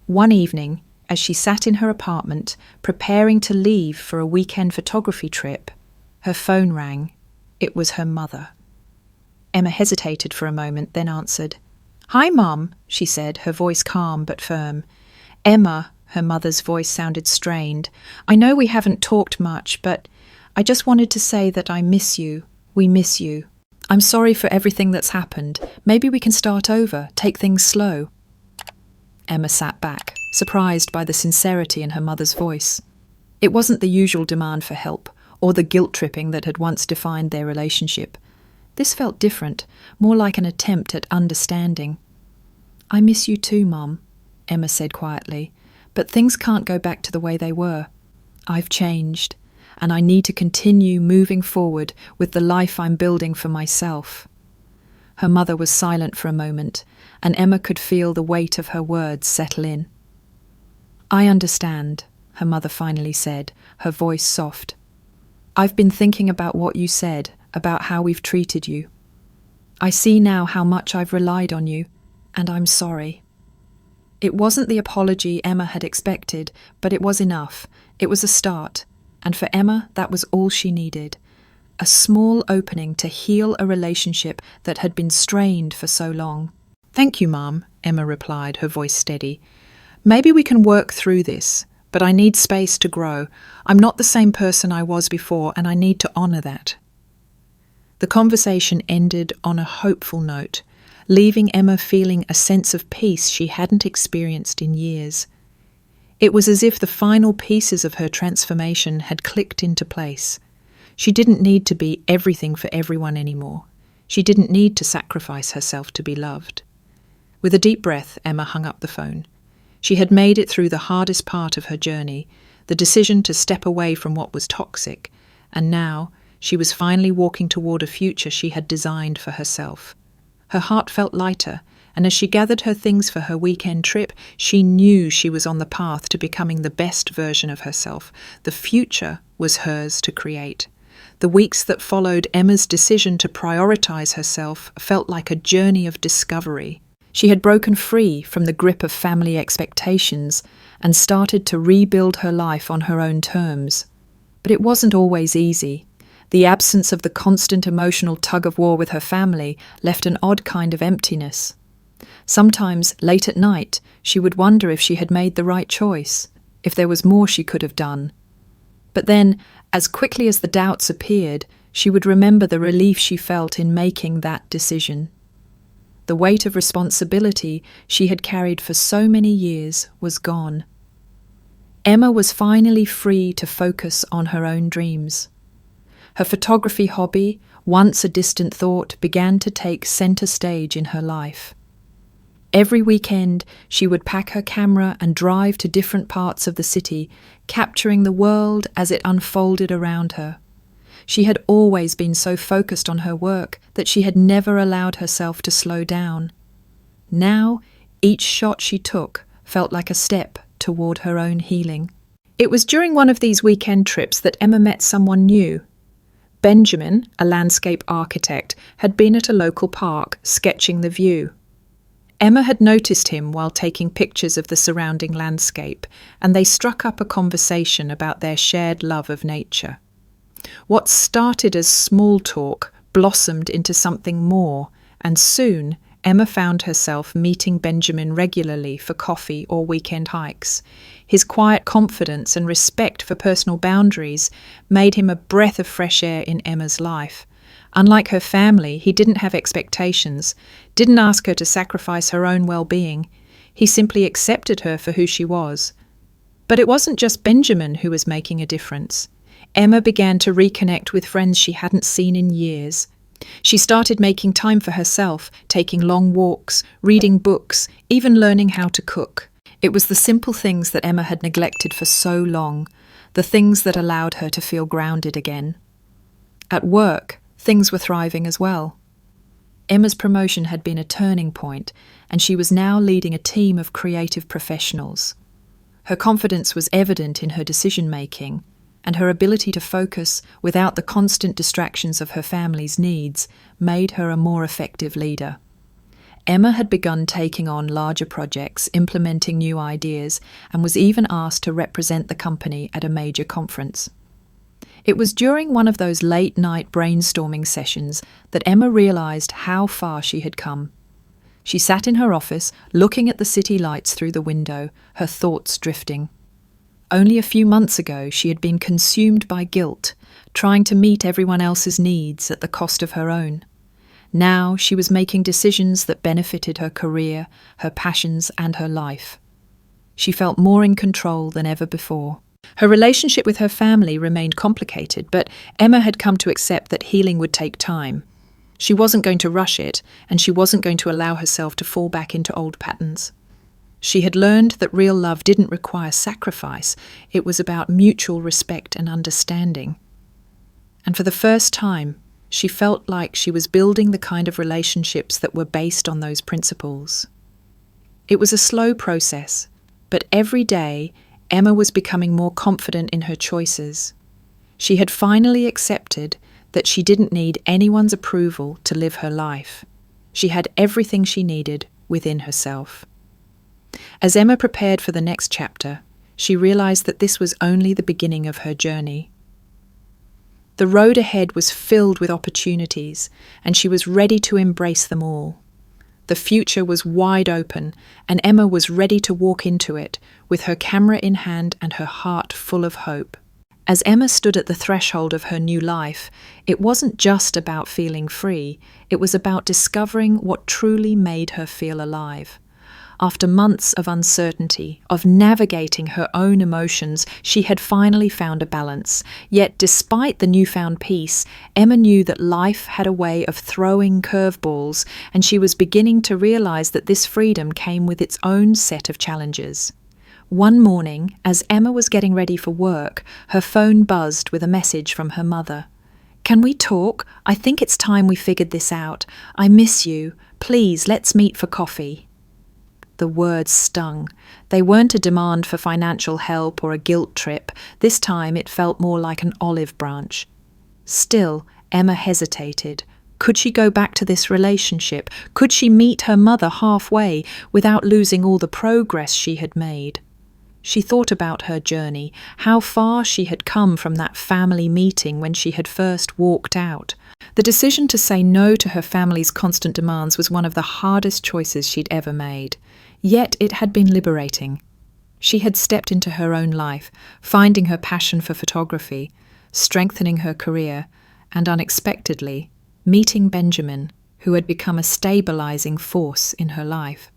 One evening, as she sat in her apartment, preparing to leave for a weekend photography trip, her phone rang. It was her mother. Emma hesitated for a moment, then answered. "Hi, Mum," she said, her voice calm but firm. "Emma," her mother's voice sounded strained. "I know we haven't talked much, but I just wanted to say that I miss you. We miss you. I'm sorry for everything that's happened. Maybe we can start over, take things slow." Emma sat back, surprised by the sincerity in her mother's voice. It wasn't the usual demand for help, or the guilt-tripping that had once defined their relationship. This felt different, more like an attempt at understanding. "I miss you too, Mum," Emma said quietly, "but things can't go back to the way they were. I've changed, and I need to continue moving forward with the life I'm building for myself." Her mother was silent for a moment, and Emma could feel the weight of her words settle in. "I understand," her mother finally said, her voice soft. "I've been thinking about what you said, about how we've treated you. I see now how much I've relied on you, and I'm sorry." It wasn't the apology Emma had expected, but it was enough. It was a start, and for Emma that was all she needed. A small opening to heal a relationship that had been strained for so long. "Thank you, Mum," Emma replied, her voice steady. "Maybe we can work through this, but I need space to grow. I'm not the same person I was before, and I need to honour that." The conversation ended on a hopeful note, leaving Emma feeling a sense of peace she hadn't experienced in years. It was as if the final pieces of her transformation had clicked into place. She didn't need to be everything for everyone anymore. She didn't need to sacrifice herself to be loved. With a deep breath, Emma hung up the phone. She had made it through the hardest part of her journey, the decision to step away from what was toxic, and now she was finally walking toward a future she had designed for herself. Her heart felt lighter, and as she gathered her things for her weekend trip, she knew she was on the path to becoming the best version of herself. The future was hers to create. The weeks that followed Emma's decision to prioritize herself felt like a journey of discovery. She had broken free from the grip of family expectations and started to rebuild her life on her own terms. But it wasn't always easy. The absence of the constant emotional tug-of-war with her family left an odd kind of emptiness. Sometimes, late at night, she would wonder if she had made the right choice, if there was more she could have done. But then, as quickly as the doubts appeared, she would remember the relief she felt in making that decision. The weight of responsibility she had carried for so many years was gone. Emma was finally free to focus on her own dreams. Her photography hobby, once a distant thought, began to take center stage in her life. Every weekend, she would pack her camera and drive to different parts of the city, capturing the world as it unfolded around her. She had always been so focused on her work that she had never allowed herself to slow down. Now, each shot she took felt like a step toward her own healing. It was during one of these weekend trips that Emma met someone new. Benjamin, a landscape architect, had been at a local park sketching the view. Emma had noticed him while taking pictures of the surrounding landscape, and they struck up a conversation about their shared love of nature. What started as small talk blossomed into something more, and soon Emma found herself meeting Benjamin regularly for coffee or weekend hikes. His quiet confidence and respect for personal boundaries made him a breath of fresh air in Emma's life. Unlike her family, he didn't have expectations, didn't ask her to sacrifice her own well-being. He simply accepted her for who she was. But it wasn't just Benjamin who was making a difference. Emma began to reconnect with friends she hadn't seen in years. She started making time for herself, taking long walks, reading books, even learning how to cook. It was the simple things that Emma had neglected for so long, the things that allowed her to feel grounded again. At work, things were thriving as well. Emma's promotion had been a turning point, and she was now leading a team of creative professionals. Her confidence was evident in her decision-making, and her ability to focus without the constant distractions of her family's needs made her a more effective leader. Emma had begun taking on larger projects, implementing new ideas, and was even asked to represent the company at a major conference. It was during one of those late-night brainstorming sessions that Emma realized how far she had come. She sat in her office, looking at the city lights through the window, her thoughts drifting. Only a few months ago, she had been consumed by guilt, trying to meet everyone else's needs at the cost of her own. Now she was making decisions that benefited her career, her passions, and her life. She felt more in control than ever before. Her relationship with her family remained complicated, but Emma had come to accept that healing would take time. She wasn't going to rush it, and she wasn't going to allow herself to fall back into old patterns. She had learned that real love didn't require sacrifice. It was about mutual respect and understanding. And for the first time, she felt like she was building the kind of relationships that were based on those principles. It was a slow process, but every day, Emma was becoming more confident in her choices. She had finally accepted that she didn't need anyone's approval to live her life. She had everything she needed within herself. As Emma prepared for the next chapter, she realized that this was only the beginning of her journey. The road ahead was filled with opportunities, and she was ready to embrace them all. The future was wide open, and Emma was ready to walk into it, with her camera in hand and her heart full of hope. As Emma stood at the threshold of her new life, it wasn't just about feeling free, it was about discovering what truly made her feel alive. After months of uncertainty, of navigating her own emotions, she had finally found a balance. Yet, despite the newfound peace, Emma knew that life had a way of throwing curveballs, and she was beginning to realize that this freedom came with its own set of challenges. One morning, as Emma was getting ready for work, her phone buzzed with a message from her mother. "Can we talk? I think it's time we figured this out. I miss you. Please, let's meet for coffee." The words stung. They weren't a demand for financial help or a guilt trip. This time it felt more like an olive branch. Still, Emma hesitated. Could she go back to this relationship? Could she meet her mother halfway without losing all the progress she had made? She thought about her journey, how far she had come from that family meeting when she had first walked out. The decision to say no to her family's constant demands was one of the hardest choices she'd ever made. Yet it had been liberating. She had stepped into her own life, finding her passion for photography, strengthening her career, and unexpectedly, meeting Benjamin, who had become a stabilizing force in her life.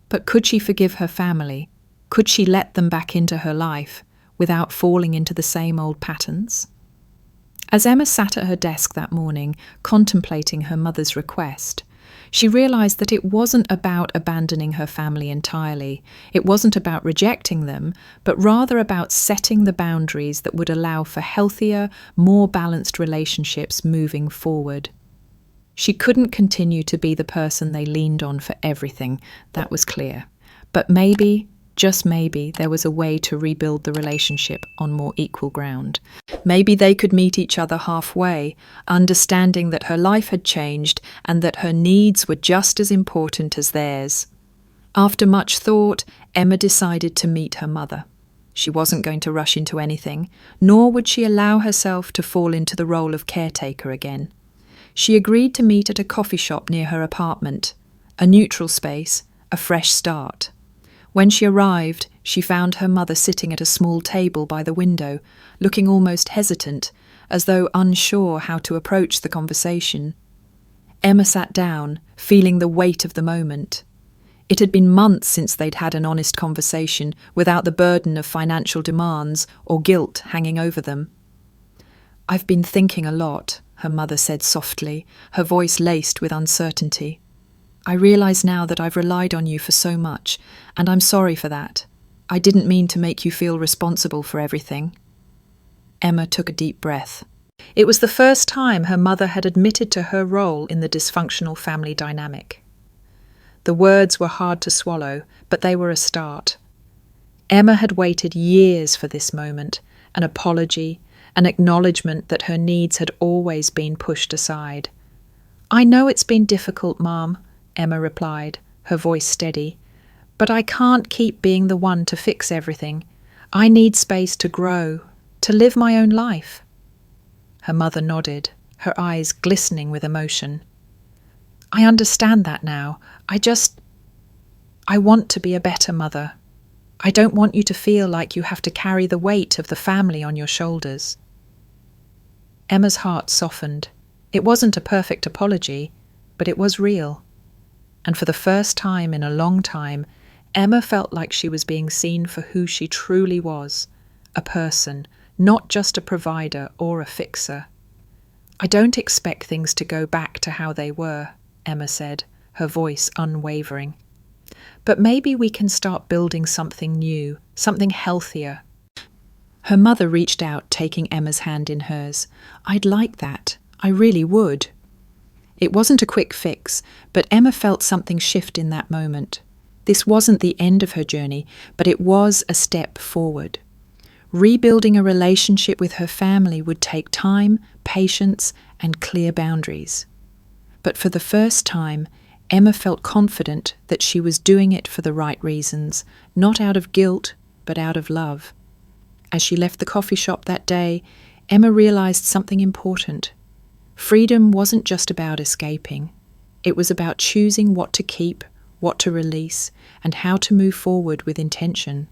But could she forgive her family? Could she let them back into her life without falling into the same old patterns? As Emma sat at her desk that morning, contemplating her mother's request, she realized that it wasn't about abandoning her family entirely. It wasn't about rejecting them, but rather about setting the boundaries that would allow for healthier, more balanced relationships moving forward. She couldn't continue to be the person they leaned on for everything, that was clear. But maybe, just maybe, there was a way to rebuild the relationship on more equal ground. Maybe they could meet each other halfway, understanding that her life had changed and that her needs were just as important as theirs. After much thought, Emma decided to meet her mother. She wasn't going to rush into anything, nor would she allow herself to fall into the role of caretaker again. She agreed to meet at a coffee shop near her apartment, a neutral space, a fresh start. When she arrived, she found her mother sitting at a small table by the window, looking almost hesitant, as though unsure how to approach the conversation. Emma sat down, feeling the weight of the moment. It had been months since they'd had an honest conversation without the burden of financial demands or guilt hanging over them. "I've been thinking a lot," her mother said softly, her voice laced with uncertainty. "I realise now that I've relied on you for so much, and I'm sorry for that. I didn't mean to make you feel responsible for everything." Emma took a deep breath. It was the first time her mother had admitted to her role in the dysfunctional family dynamic. The words were hard to swallow, but they were a start. Emma had waited years for this moment, an apology, an acknowledgement that her needs had always been pushed aside. "I know it's been difficult, Mom," Emma replied, her voice steady, "but I can't keep being the one to fix everything. I need space to grow, to live my own life." Her mother nodded, her eyes glistening with emotion. "I understand that now. I want to be a better mother. I don't want you to feel like you have to carry the weight of the family on your shoulders." Emma's heart softened. It wasn't a perfect apology, but it was real. And for the first time in a long time, Emma felt like she was being seen for who she truly was, a person, not just a provider or a fixer. "I don't expect things to go back to how they were," Emma said, her voice unwavering. "But maybe we can start building something new, something healthier." Her mother reached out, taking Emma's hand in hers. "I'd like that. I really would." It wasn't a quick fix, but Emma felt something shift in that moment. This wasn't the end of her journey, but it was a step forward. Rebuilding a relationship with her family would take time, patience, and clear boundaries. But for the first time, Emma felt confident that she was doing it for the right reasons, not out of guilt, but out of love. As she left the coffee shop that day, Emma realized something important. Freedom wasn't just about escaping. It was about choosing what to keep, what to release, and how to move forward with intention.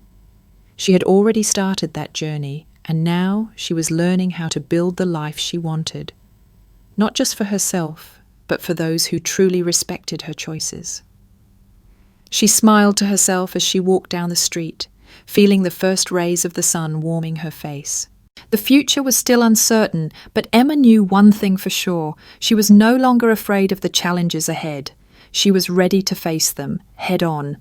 She had already started that journey, and now she was learning how to build the life she wanted. Not just for herself, but for those who truly respected her choices. She smiled to herself as she walked down the street, feeling the first rays of the sun warming her face. The future was still uncertain, but Emma knew one thing for sure. She was no longer afraid of the challenges ahead. She was ready to face them, head on.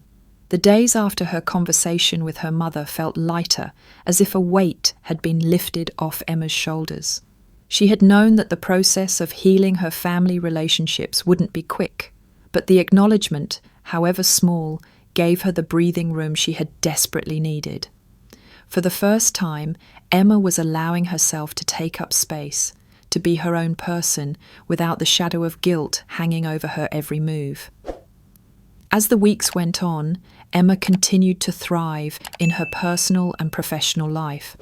The days after her conversation with her mother felt lighter, as if a weight had been lifted off Emma's shoulders. She had known that the process of healing her family relationships wouldn't be quick, but the acknowledgement, however small, gave her the breathing room she had desperately needed. For the first time, Emma was allowing herself to take up space, to be her own person, without the shadow of guilt hanging over her every move. As the weeks went on, Emma continued to thrive in her personal and professional life.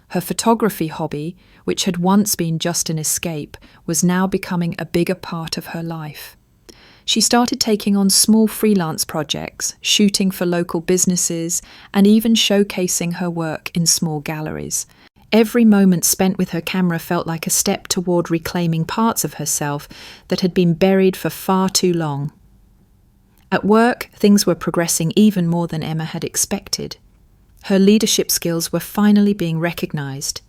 Her photography hobby, which had once been just an escape, was now becoming a bigger part of her life. She started taking on small freelance projects, shooting for local businesses, and even showcasing her work in small galleries. Every moment spent with her camera felt like a step toward reclaiming parts of herself that had been buried for far too long. At work, things were progressing even more than Emma had expected. Her leadership skills were finally being recognized,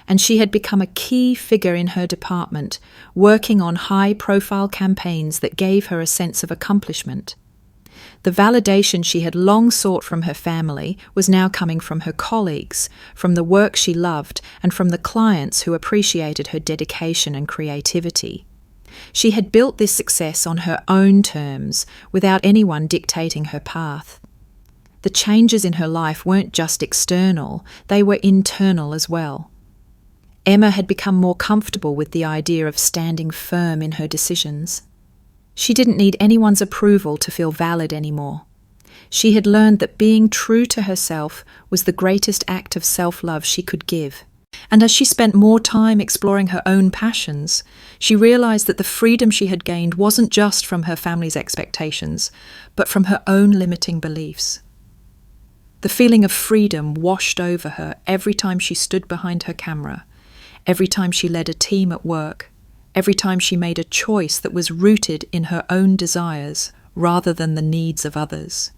and she had become a key figure in her department, working on high-profile campaigns that gave her a sense of accomplishment. The validation she had long sought from her family was now coming from her colleagues, from the work she loved, and from the clients who appreciated her dedication and creativity. She had built this success on her own terms, without anyone dictating her path. The changes in her life weren't just external, they were internal as well. Emma had become more comfortable with the idea of standing firm in her decisions. She didn't need anyone's approval to feel valid anymore. She had learned that being true to herself was the greatest act of self-love she could give. And as she spent more time exploring her own passions, she realized that the freedom she had gained wasn't just from her family's expectations, but from her own limiting beliefs. The feeling of freedom washed over her every time she stood behind her camera, every time she led a team at work, every time she made a choice that was rooted in her own desires rather than the needs of others.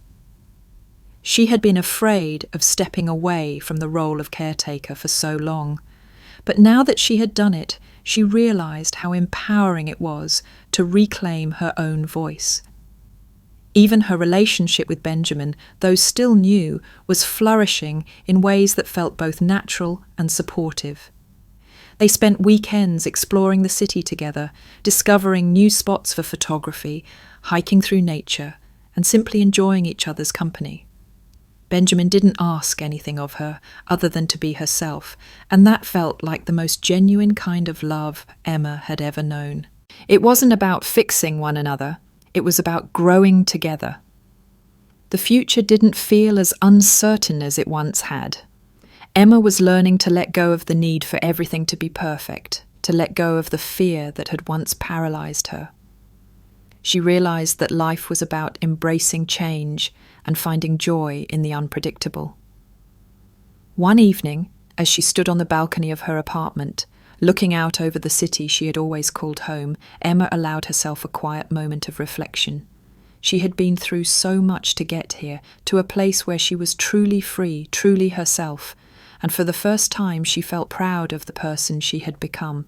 She had been afraid of stepping away from the role of caretaker for so long, but now that she had done it, she realized how empowering it was to reclaim her own voice. Even her relationship with Benjamin, though still new, was flourishing in ways that felt both natural and supportive. They spent weekends exploring the city together, discovering new spots for photography, hiking through nature, and simply enjoying each other's company. Benjamin didn't ask anything of her other than to be herself, and that felt like the most genuine kind of love Emma had ever known. It wasn't about fixing one another, it was about growing together. The future didn't feel as uncertain as it once had. Emma was learning to let go of the need for everything to be perfect, to let go of the fear that had once paralyzed her. She realized that life was about embracing change and finding joy in the unpredictable. One evening, as she stood on the balcony of her apartment, looking out over the city she had always called home, Emma allowed herself a quiet moment of reflection. She had been through so much to get here, to a place where she was truly free, truly herself, and for the first time she felt proud of the person she had become.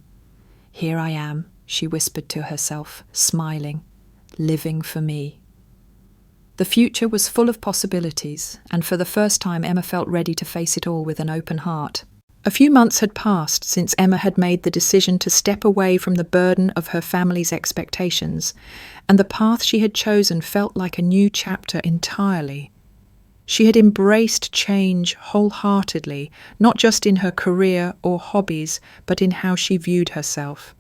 "Here I am," she whispered to herself, smiling, "living for me." The future was full of possibilities, and for the first time Emma felt ready to face it all with an open heart. A few months had passed since Emma had made the decision to step away from the burden of her family's expectations, and the path she had chosen felt like a new chapter entirely. She had embraced change wholeheartedly, not just in her career or hobbies, but in how she viewed herself.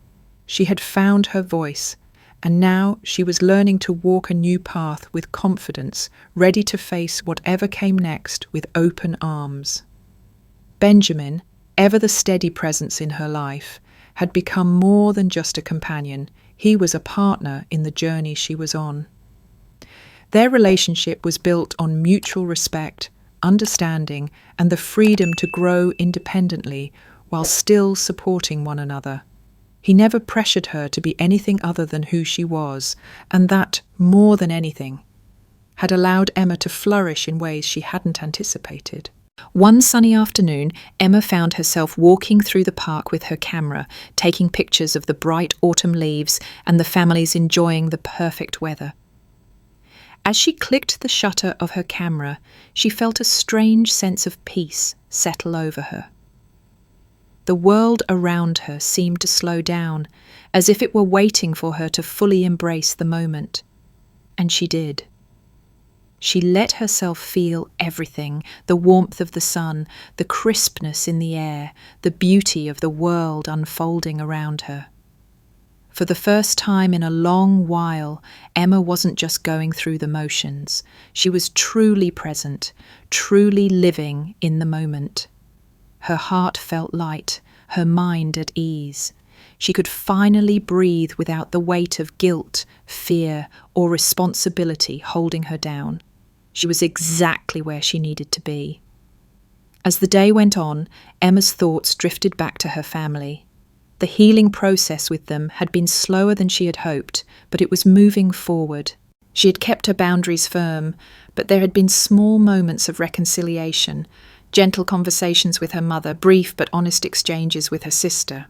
She had found her voice, and now she was learning to walk a new path with confidence, ready to face whatever came next with open arms. Benjamin, ever the steady presence in her life, had become more than just a companion. He was a partner in the journey she was on. Their relationship was built on mutual respect, understanding, and the freedom to grow independently while still supporting one another. He never pressured her to be anything other than who she was, and that, more than anything, had allowed Emma to flourish in ways she hadn't anticipated. One sunny afternoon, Emma found herself walking through the park with her camera, taking pictures of the bright autumn leaves and the families enjoying the perfect weather. As she clicked the shutter of her camera, she felt a strange sense of peace settle over her. The world around her seemed to slow down, as if it were waiting for her to fully embrace the moment. And she did. She let herself feel everything, the warmth of the sun, the crispness in the air, the beauty of the world unfolding around her. For the first time in a long while, Emma wasn't just going through the motions. She was truly present, truly living in the moment. Her heart felt light, her mind at ease. She could finally breathe without the weight of guilt, fear, or responsibility holding her down. She was exactly where she needed to be. As the day went on, Emma's thoughts drifted back to her family. The healing process with them had been slower than she had hoped, but it was moving forward. She had kept her boundaries firm, but there had been small moments of reconciliation, gentle conversations with her mother, brief but honest exchanges with her sister.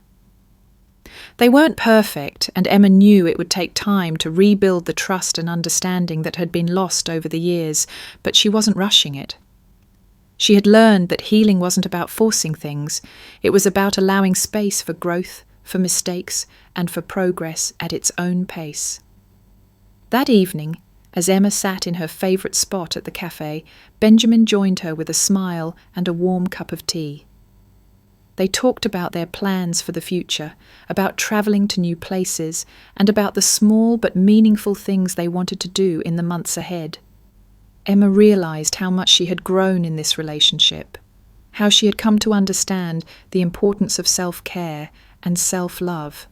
They weren't perfect, and Emma knew it would take time to rebuild the trust and understanding that had been lost over the years, but she wasn't rushing it. She had learned that healing wasn't about forcing things. It was about allowing space for growth, for mistakes, and for progress at its own pace. That evening, as Emma sat in her favourite spot at the cafe, Benjamin joined her with a smile and a warm cup of tea. They talked about their plans for the future, about travelling to new places, and about the small but meaningful things they wanted to do in the months ahead. Emma realised how much she had grown in this relationship, how she had come to understand the importance of self-care and self-love,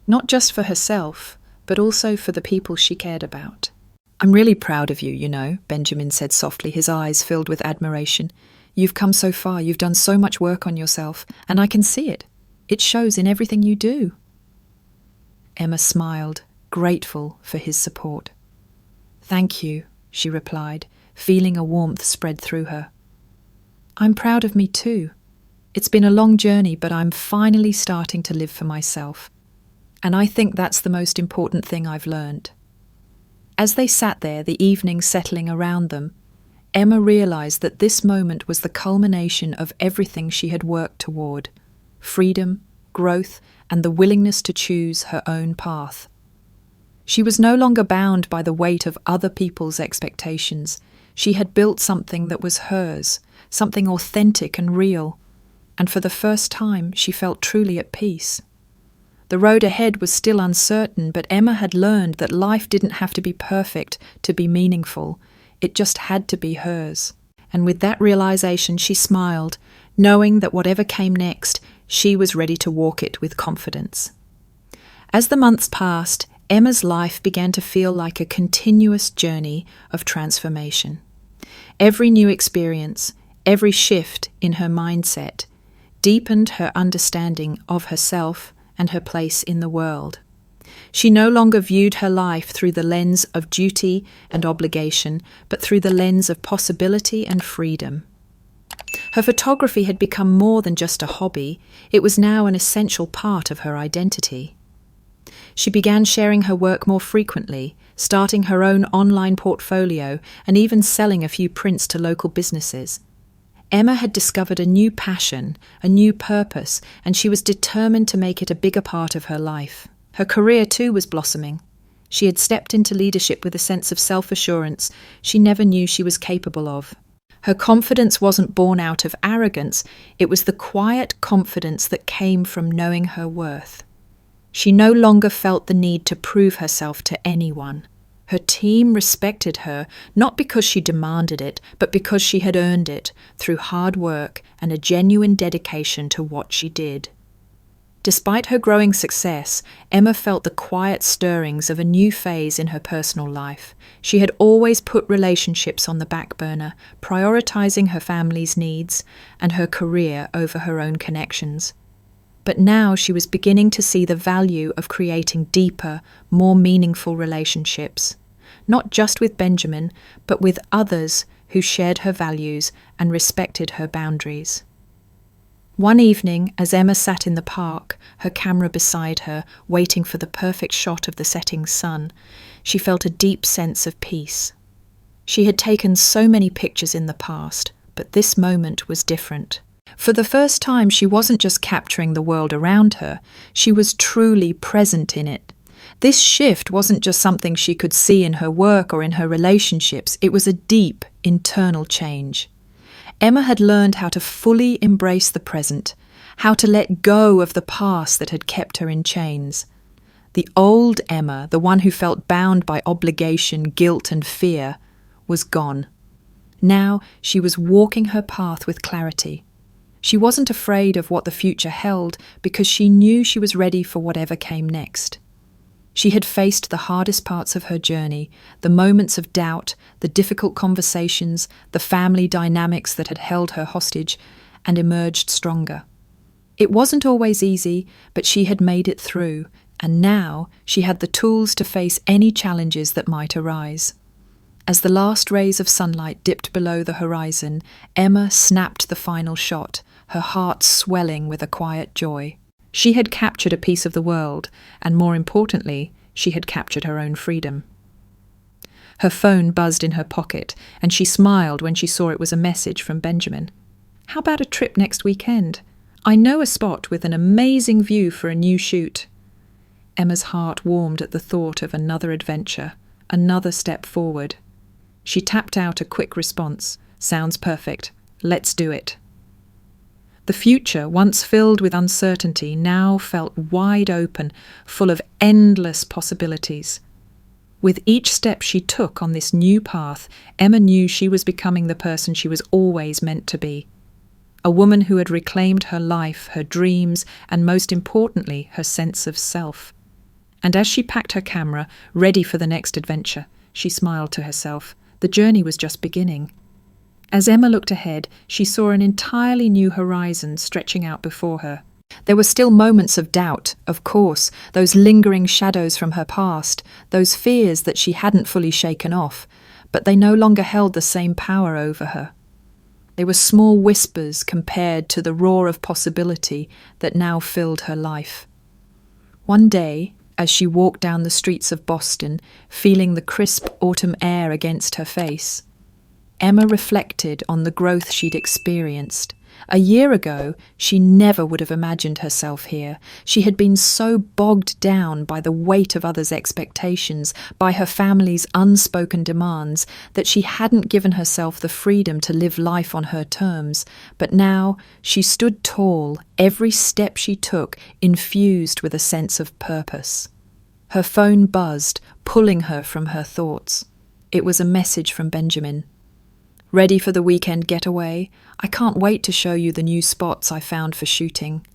not just for herself, but also for the people she cared about. "I'm really proud of you, you know," Benjamin said softly, his eyes filled with admiration. "You've come so far, you've done so much work on yourself, and I can see it. It shows in everything you do." Emma smiled, grateful for his support. "Thank you," she replied, feeling a warmth spread through her. "I'm proud of me too. It's been a long journey, but I'm finally starting to live for myself. And I think that's the most important thing I've learned." As they sat there, the evening settling around them, Emma realised that this moment was the culmination of everything she had worked toward: freedom, growth, and the willingness to choose her own path. She was no longer bound by the weight of other people's expectations. She had built something that was hers, something authentic and real, and for the first time she felt truly at peace. The road ahead was still uncertain, but Emma had learned that life didn't have to be perfect to be meaningful. It just had to be hers. And with that realization, she smiled, knowing that whatever came next, she was ready to walk it with confidence. As the months passed, Emma's life began to feel like a continuous journey of transformation. Every new experience, every shift in her mindset, deepened her understanding of herself and her place in the world. She no longer viewed her life through the lens of duty and obligation, but through the lens of possibility and freedom. Her photography had become more than just a hobby. It was now an essential part of her identity. She began sharing her work more frequently, starting her own online portfolio and even selling a few prints to local businesses. Emma had discovered a new passion, a new purpose, and she was determined to make it a bigger part of her life. Her career too was blossoming. She had stepped into leadership with a sense of self-assurance she never knew she was capable of. Her confidence wasn't born out of arrogance, it was the quiet confidence that came from knowing her worth. She no longer felt the need to prove herself to anyone. Her team respected her, not because she demanded it, but because she had earned it through hard work and a genuine dedication to what she did. Despite her growing success, Emma felt the quiet stirrings of a new phase in her personal life. She had always put relationships on the back burner, prioritizing her family's needs and her career over her own connections. But now she was beginning to see the value of creating deeper, more meaningful relationships. not just with Benjamin, but with others who shared her values and respected her boundaries. One evening, as Emma sat in the park, her camera beside her, waiting for the perfect shot of the setting sun, she felt a deep sense of peace. She had taken so many pictures in the past, but this moment was different. For the first time, she wasn't just capturing the world around her, she was truly present in it. This shift wasn't just something she could see in her work or in her relationships, it was a deep, internal change. Emma had learned how to fully embrace the present, how to let go of the past that had kept her in chains. The old Emma, the one who felt bound by obligation, guilt and fear, was gone. Now she was walking her path with clarity. She wasn't afraid of what the future held because she knew she was ready for whatever came next. She had faced the hardest parts of her journey, the moments of doubt, the difficult conversations, the family dynamics that had held her hostage, and emerged stronger. It wasn't always easy, but she had made it through, and now she had the tools to face any challenges that might arise. As the last rays of sunlight dipped below the horizon, Emma snapped the final shot, her heart swelling with a quiet joy. She had captured a piece of the world, and more importantly, she had captured her own freedom. Her phone buzzed in her pocket, and she smiled when she saw it was a message from Benjamin. "How about a trip next weekend? I know a spot with an amazing view for a new shoot." Emma's heart warmed at the thought of another adventure, another step forward. She tapped out a quick response. "Sounds perfect. Let's do it." The future, once filled with uncertainty, now felt wide open, full of endless possibilities. With each step she took on this new path, Emma knew she was becoming the person she was always meant to be. A woman who had reclaimed her life, her dreams, and most importantly, her sense of self. And as she packed her camera, ready for the next adventure, she smiled to herself. The journey was just beginning. As Emma looked ahead, she saw an entirely new horizon stretching out before her. There were still moments of doubt, of course, those lingering shadows from her past, those fears that she hadn't fully shaken off, but they no longer held the same power over her. They were small whispers compared to the roar of possibility that now filled her life. One day, as she walked down the streets of Boston, feeling the crisp autumn air against her face, Emma reflected on the growth she'd experienced. A year ago, she never would have imagined herself here. She had been so bogged down by the weight of others' expectations, by her family's unspoken demands, that she hadn't given herself the freedom to live life on her terms. But now she stood tall, every step she took infused with a sense of purpose. Her phone buzzed, pulling her from her thoughts. It was a message from Benjamin. "Ready for the weekend getaway? I can't wait to show you the new spots I found for shooting."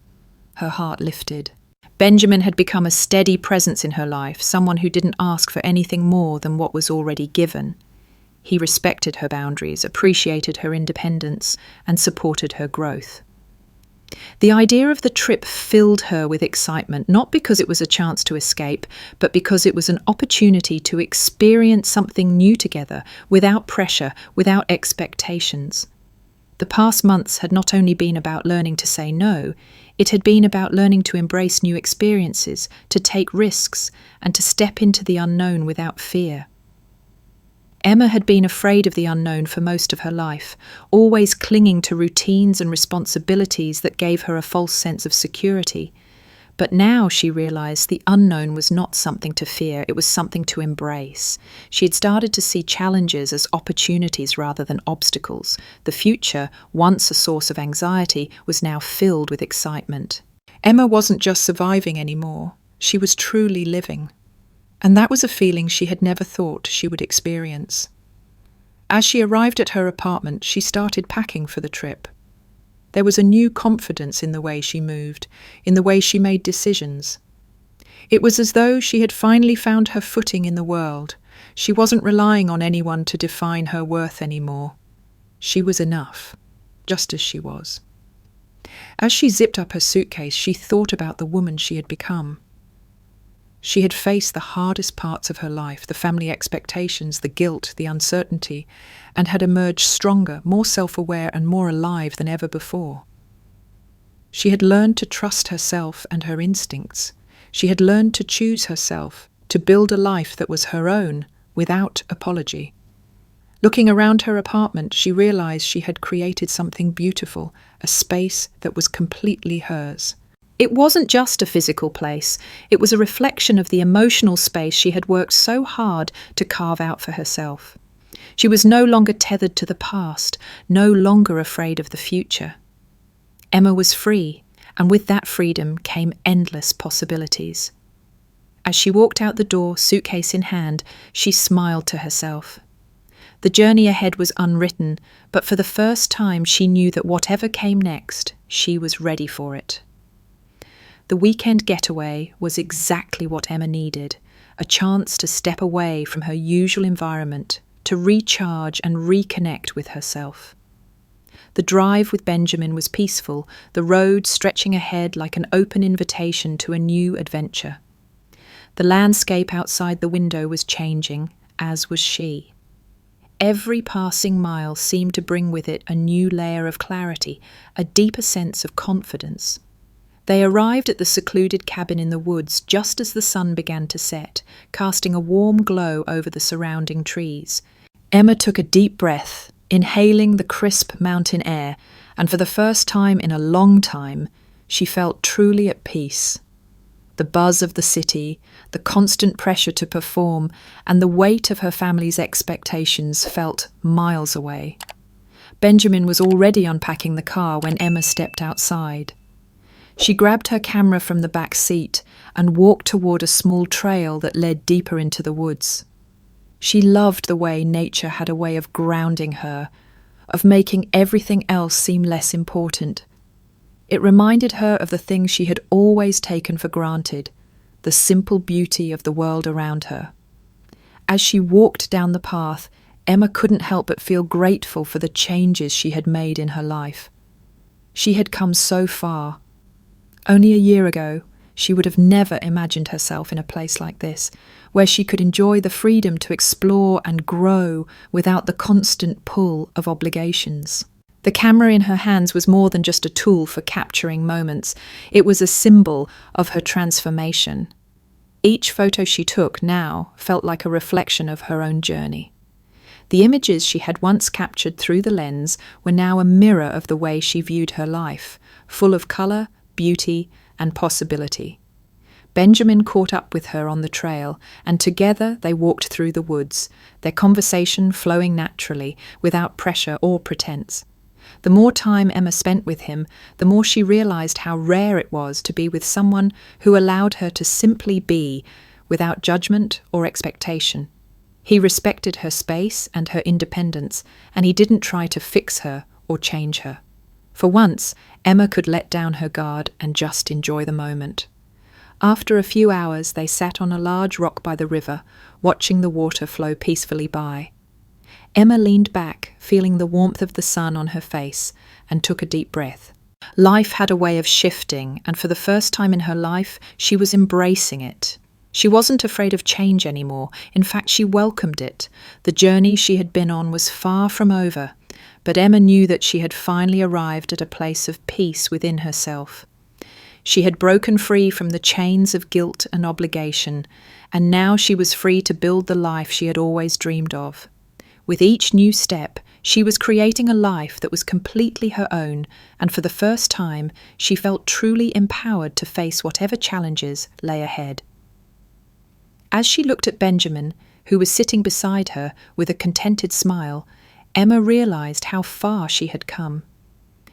Her heart lifted. Benjamin had become a steady presence in her life, someone who didn't ask for anything more than what was already given. He respected her boundaries, appreciated her independence, and supported her growth. The idea of the trip filled her with excitement, not because it was a chance to escape, but because it was an opportunity to experience something new together, without pressure, without expectations. The past months had not only been about learning to say no, it had been about learning to embrace new experiences, to take risks, and to step into the unknown without fear. Emma had been afraid of the unknown for most of her life, always clinging to routines and responsibilities that gave her a false sense of security. But now she realized the unknown was not something to fear, it was something to embrace. She had started to see challenges as opportunities rather than obstacles. The future, once a source of anxiety, was now filled with excitement. Emma wasn't just surviving anymore, she was truly living. And that was a feeling she had never thought she would experience. As she arrived at her apartment, she started packing for the trip. There was a new confidence in the way she moved, in the way she made decisions. It was as though she had finally found her footing in the world. She wasn't relying on anyone to define her worth anymore. She was enough, just as she was. As she zipped up her suitcase, she thought about the woman she had become. She had faced the hardest parts of her life, the family expectations, the guilt, the uncertainty, and had emerged stronger, more self-aware, and more alive than ever before. She had learned to trust herself and her instincts. She had learned to choose herself, to build a life that was her own, without apology. Looking around her apartment, she realized she had created something beautiful, a space that was completely hers. It wasn't just a physical place, it was a reflection of the emotional space she had worked so hard to carve out for herself. She was no longer tethered to the past, no longer afraid of the future. Emma was free, and with that freedom came endless possibilities. As she walked out the door, suitcase in hand, she smiled to herself. The journey ahead was unwritten, but for the first time she knew that whatever came next, she was ready for it. The weekend getaway was exactly what Emma needed, a chance to step away from her usual environment, to recharge and reconnect with herself. The drive with Benjamin was peaceful, the road stretching ahead like an open invitation to a new adventure. The landscape outside the window was changing, as was she. Every passing mile seemed to bring with it a new layer of clarity, a deeper sense of confidence. They arrived at the secluded cabin in the woods just as the sun began to set, casting a warm glow over the surrounding trees. Emma took a deep breath, inhaling the crisp mountain air, and for the first time in a long time, she felt truly at peace. The buzz of the city, the constant pressure to perform, and the weight of her family's expectations felt miles away. Benjamin was already unpacking the car when Emma stepped outside. She grabbed her camera from the back seat and walked toward a small trail that led deeper into the woods. She loved the way nature had a way of grounding her, of making everything else seem less important. It reminded her of the things she had always taken for granted, the simple beauty of the world around her. As she walked down the path, Emma couldn't help but feel grateful for the changes she had made in her life. She had come so far. Only a year ago, she would have never imagined herself in a place like this, where she could enjoy the freedom to explore and grow without the constant pull of obligations. The camera in her hands was more than just a tool for capturing moments. It was a symbol of her transformation. Each photo she took now felt like a reflection of her own journey. The images she had once captured through the lens were now a mirror of the way she viewed her life, full of colour, beauty, and possibility. Benjamin caught up with her on the trail, and together they walked through the woods, their conversation flowing naturally, without pressure or pretense. The more time Emma spent with him, the more she realized how rare it was to be with someone who allowed her to simply be, without judgment or expectation. He respected her space and her independence, and he didn't try to fix her or change her. For once, Emma could let down her guard and just enjoy the moment. After a few hours, they sat on a large rock by the river, watching the water flow peacefully by. Emma leaned back, feeling the warmth of the sun on her face, and took a deep breath. Life had a way of shifting, and for the first time in her life, she was embracing it. She wasn't afraid of change anymore. In fact, she welcomed it. The journey she had been on was far from over, but Emma knew that she had finally arrived at a place of peace within herself. She had broken free from the chains of guilt and obligation, and now she was free to build the life she had always dreamed of. With each new step, she was creating a life that was completely her own, and for the first time, she felt truly empowered to face whatever challenges lay ahead. As she looked at Benjamin, who was sitting beside her with a contented smile, Emma realized how far she had come.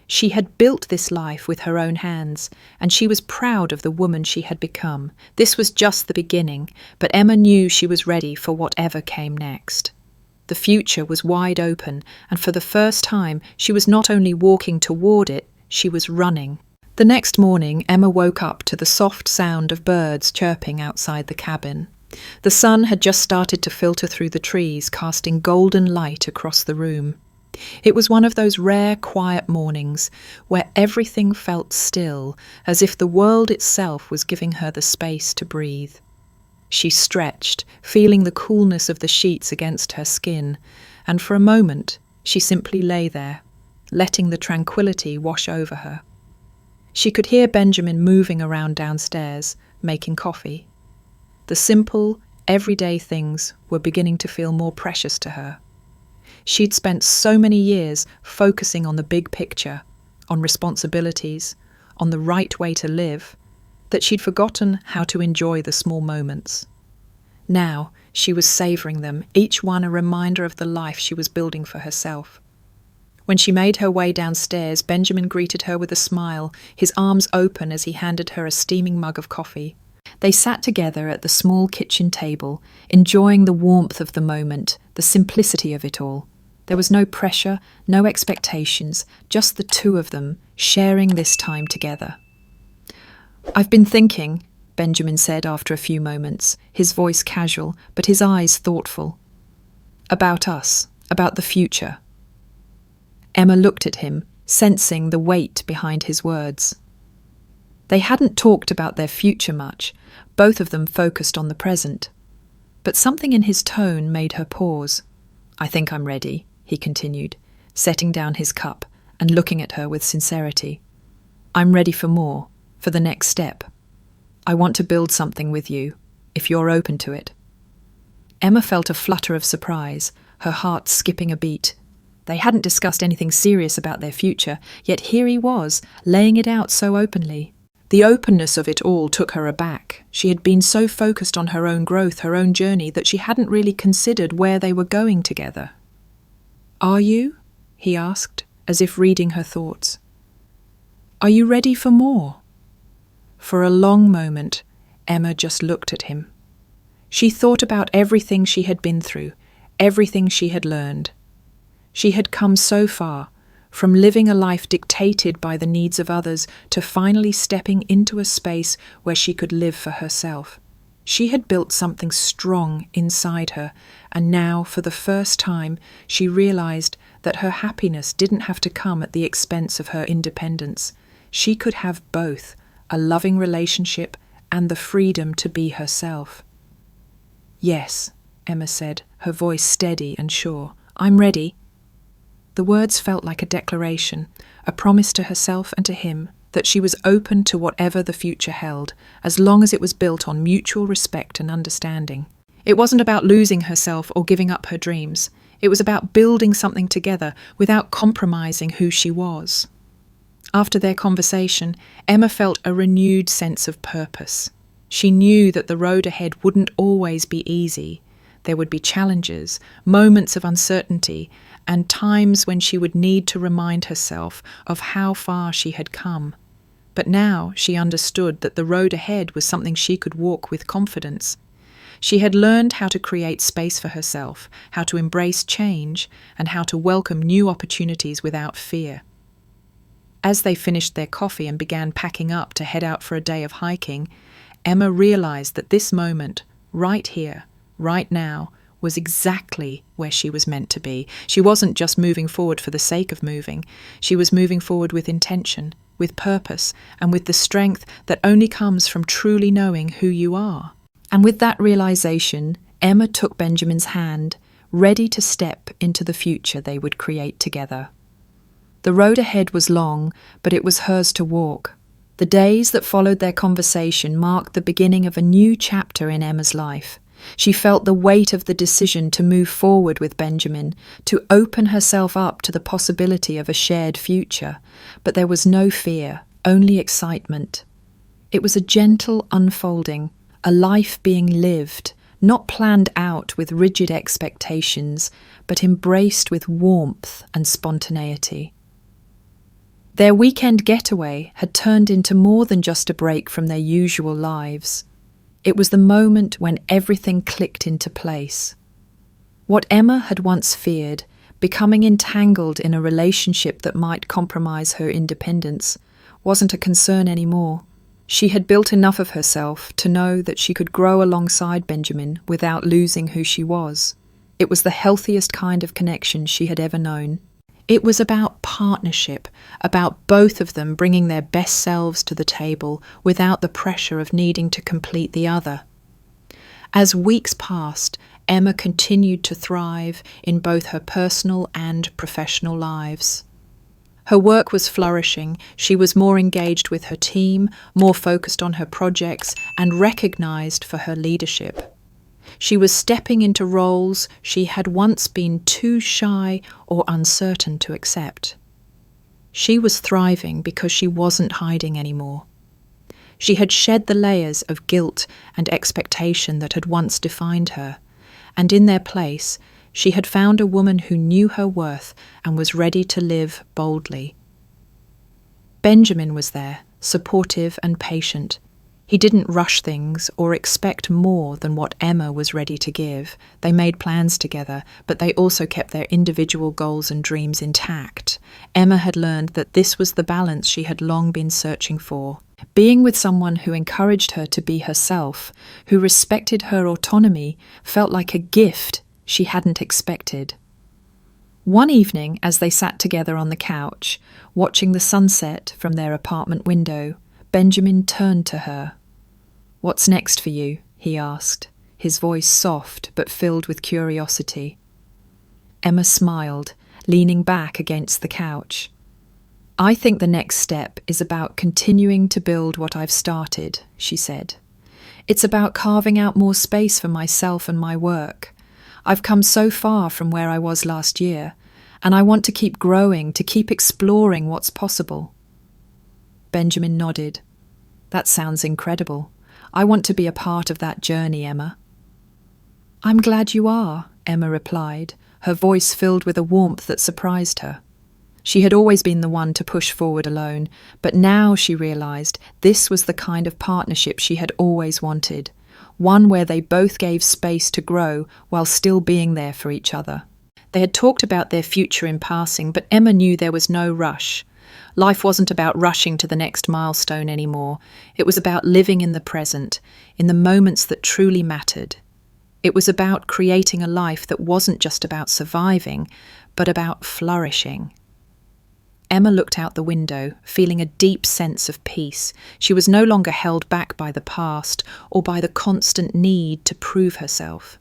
She had built this life with her own hands, and she was proud of the woman she had become. This was just the beginning, but Emma knew she was ready for whatever came next. The future was wide open, and for the first time, she was not only walking toward it, she was running. The next morning, Emma woke up to the soft sound of birds chirping outside the cabin. The sun had just started to filter through the trees, casting golden light across the room. It was one of those rare, quiet mornings where everything felt still, as if the world itself was giving her the space to breathe. She stretched, feeling the coolness of the sheets against her skin, and for a moment she simply lay there, letting the tranquility wash over her. She could hear Benjamin moving around downstairs, making coffee. The simple, everyday things were beginning to feel more precious to her. She'd spent so many years focusing on the big picture, on responsibilities, on the right way to live, that she'd forgotten how to enjoy the small moments. Now she was savouring them, each one a reminder of the life she was building for herself. When she made her way downstairs, Benjamin greeted her with a smile, his arms open as he handed her a steaming mug of coffee. They sat together at the small kitchen table, enjoying the warmth of the moment, the simplicity of it all. There was no pressure, no expectations, just the two of them, sharing this time together. "I've been thinking," Benjamin said after a few moments, his voice casual, but his eyes thoughtful. "About us, about the future." Emma looked at him, sensing the weight behind his words. They hadn't talked about their future much, both of them focused on the present. But something in his tone made her pause. "I think I'm ready," he continued, setting down his cup and looking at her with sincerity. "I'm ready for more, for the next step. I want to build something with you, if you're open to it." Emma felt a flutter of surprise, her heart skipping a beat. They hadn't discussed anything serious about their future, yet here he was, laying it out so openly. The openness of it all took her aback. She had been so focused on her own growth, her own journey, that she hadn't really considered where they were going together. "Are you?" he asked, as if reading her thoughts. "Are you ready for more?" For a long moment, Emma just looked at him. She thought about everything she had been through, everything she had learned. She had come so far, from living a life dictated by the needs of others to finally stepping into a space where she could live for herself. She had built something strong inside her, and now, for the first time, she realized that her happiness didn't have to come at the expense of her independence. She could have both, a loving relationship and the freedom to be herself. "Yes," Emma said, her voice steady and sure. "I'm ready." The words felt like a declaration, a promise to herself and to him that she was open to whatever the future held, as long as it was built on mutual respect and understanding. It wasn't about losing herself or giving up her dreams. It was about building something together without compromising who she was. After their conversation, Emma felt a renewed sense of purpose. She knew that the road ahead wouldn't always be easy. There would be challenges, moments of uncertainty, and times when she would need to remind herself of how far she had come. But now she understood that the road ahead was something she could walk with confidence. She had learned how to create space for herself, how to embrace change, and how to welcome new opportunities without fear. As they finished their coffee and began packing up to head out for a day of hiking, Emma realized that this moment, right here, right now, was exactly where she was meant to be. She wasn't just moving forward for the sake of moving. She was moving forward with intention, with purpose, and with the strength that only comes from truly knowing who you are. And with that realization, Emma took Benjamin's hand, ready to step into the future they would create together. The road ahead was long, but it was hers to walk. The days that followed their conversation marked the beginning of a new chapter in Emma's life. She felt the weight of the decision to move forward with Benjamin, to open herself up to the possibility of a shared future. But there was no fear, only excitement. It was a gentle unfolding, a life being lived, not planned out with rigid expectations, but embraced with warmth and spontaneity. Their weekend getaway had turned into more than just a break from their usual lives. It was the moment when everything clicked into place. What Emma had once feared, becoming entangled in a relationship that might compromise her independence, wasn't a concern anymore. She had built enough of herself to know that she could grow alongside Benjamin without losing who she was. It was the healthiest kind of connection she had ever known. It was about partnership, about both of them bringing their best selves to the table without the pressure of needing to complete the other. As weeks passed, Emma continued to thrive in both her personal and professional lives. Her work was flourishing. She was more engaged with her team, more focused on her projects, and recognized for her leadership. She was stepping into roles she had once been too shy or uncertain to accept. She was thriving because she wasn't hiding anymore. She had shed the layers of guilt and expectation that had once defined her, and in their place, she had found a woman who knew her worth and was ready to live boldly. Benjamin was there, supportive and patient. He didn't rush things or expect more than what Emma was ready to give. They made plans together, but they also kept their individual goals and dreams intact. Emma had learned that this was the balance she had long been searching for. Being with someone who encouraged her to be herself, who respected her autonomy, felt like a gift she hadn't expected. One evening, as they sat together on the couch, watching the sunset from their apartment window, Benjamin turned to her. "What's next for you?" he asked, his voice soft but filled with curiosity. Emma smiled, leaning back against the couch. "I think the next step is about continuing to build what I've started," she said. "It's about carving out more space for myself and my work. I've come so far from where I was last year, and I want to keep growing, to keep exploring what's possible." Benjamin nodded. "That sounds incredible. I want to be a part of that journey, Emma." "I'm glad you are," Emma replied, her voice filled with a warmth that surprised her. She had always been the one to push forward alone, but now she realized this was the kind of partnership she had always wanted, one where they both gave space to grow while still being there for each other. They had talked about their future in passing, but Emma knew there was no rush. Life wasn't about rushing to the next milestone anymore. It was about living in the present, in the moments that truly mattered. It was about creating a life that wasn't just about surviving, but about flourishing. Emma looked out the window, feeling a deep sense of peace. She was no longer held back by the past or by the constant need to prove herself.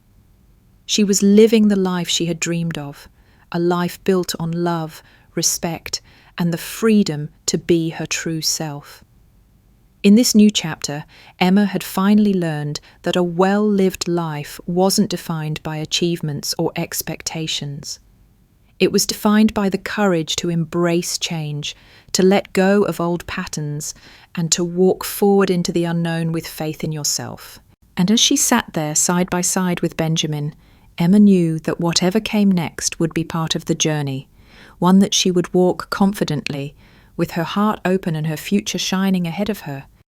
She was living the life she had dreamed of, a life built on love, respect, and the freedom to be her true self. In this new chapter, Emma had finally learned that a well-lived life wasn't defined by achievements or expectations. It was defined by the courage to embrace change, to let go of old patterns, and to walk forward into the unknown with faith in yourself. And as she sat there side by side with Benjamin, Emma knew that whatever came next would be part of the journey, one that she would walk confidently, with her heart open and her future shining ahead of her.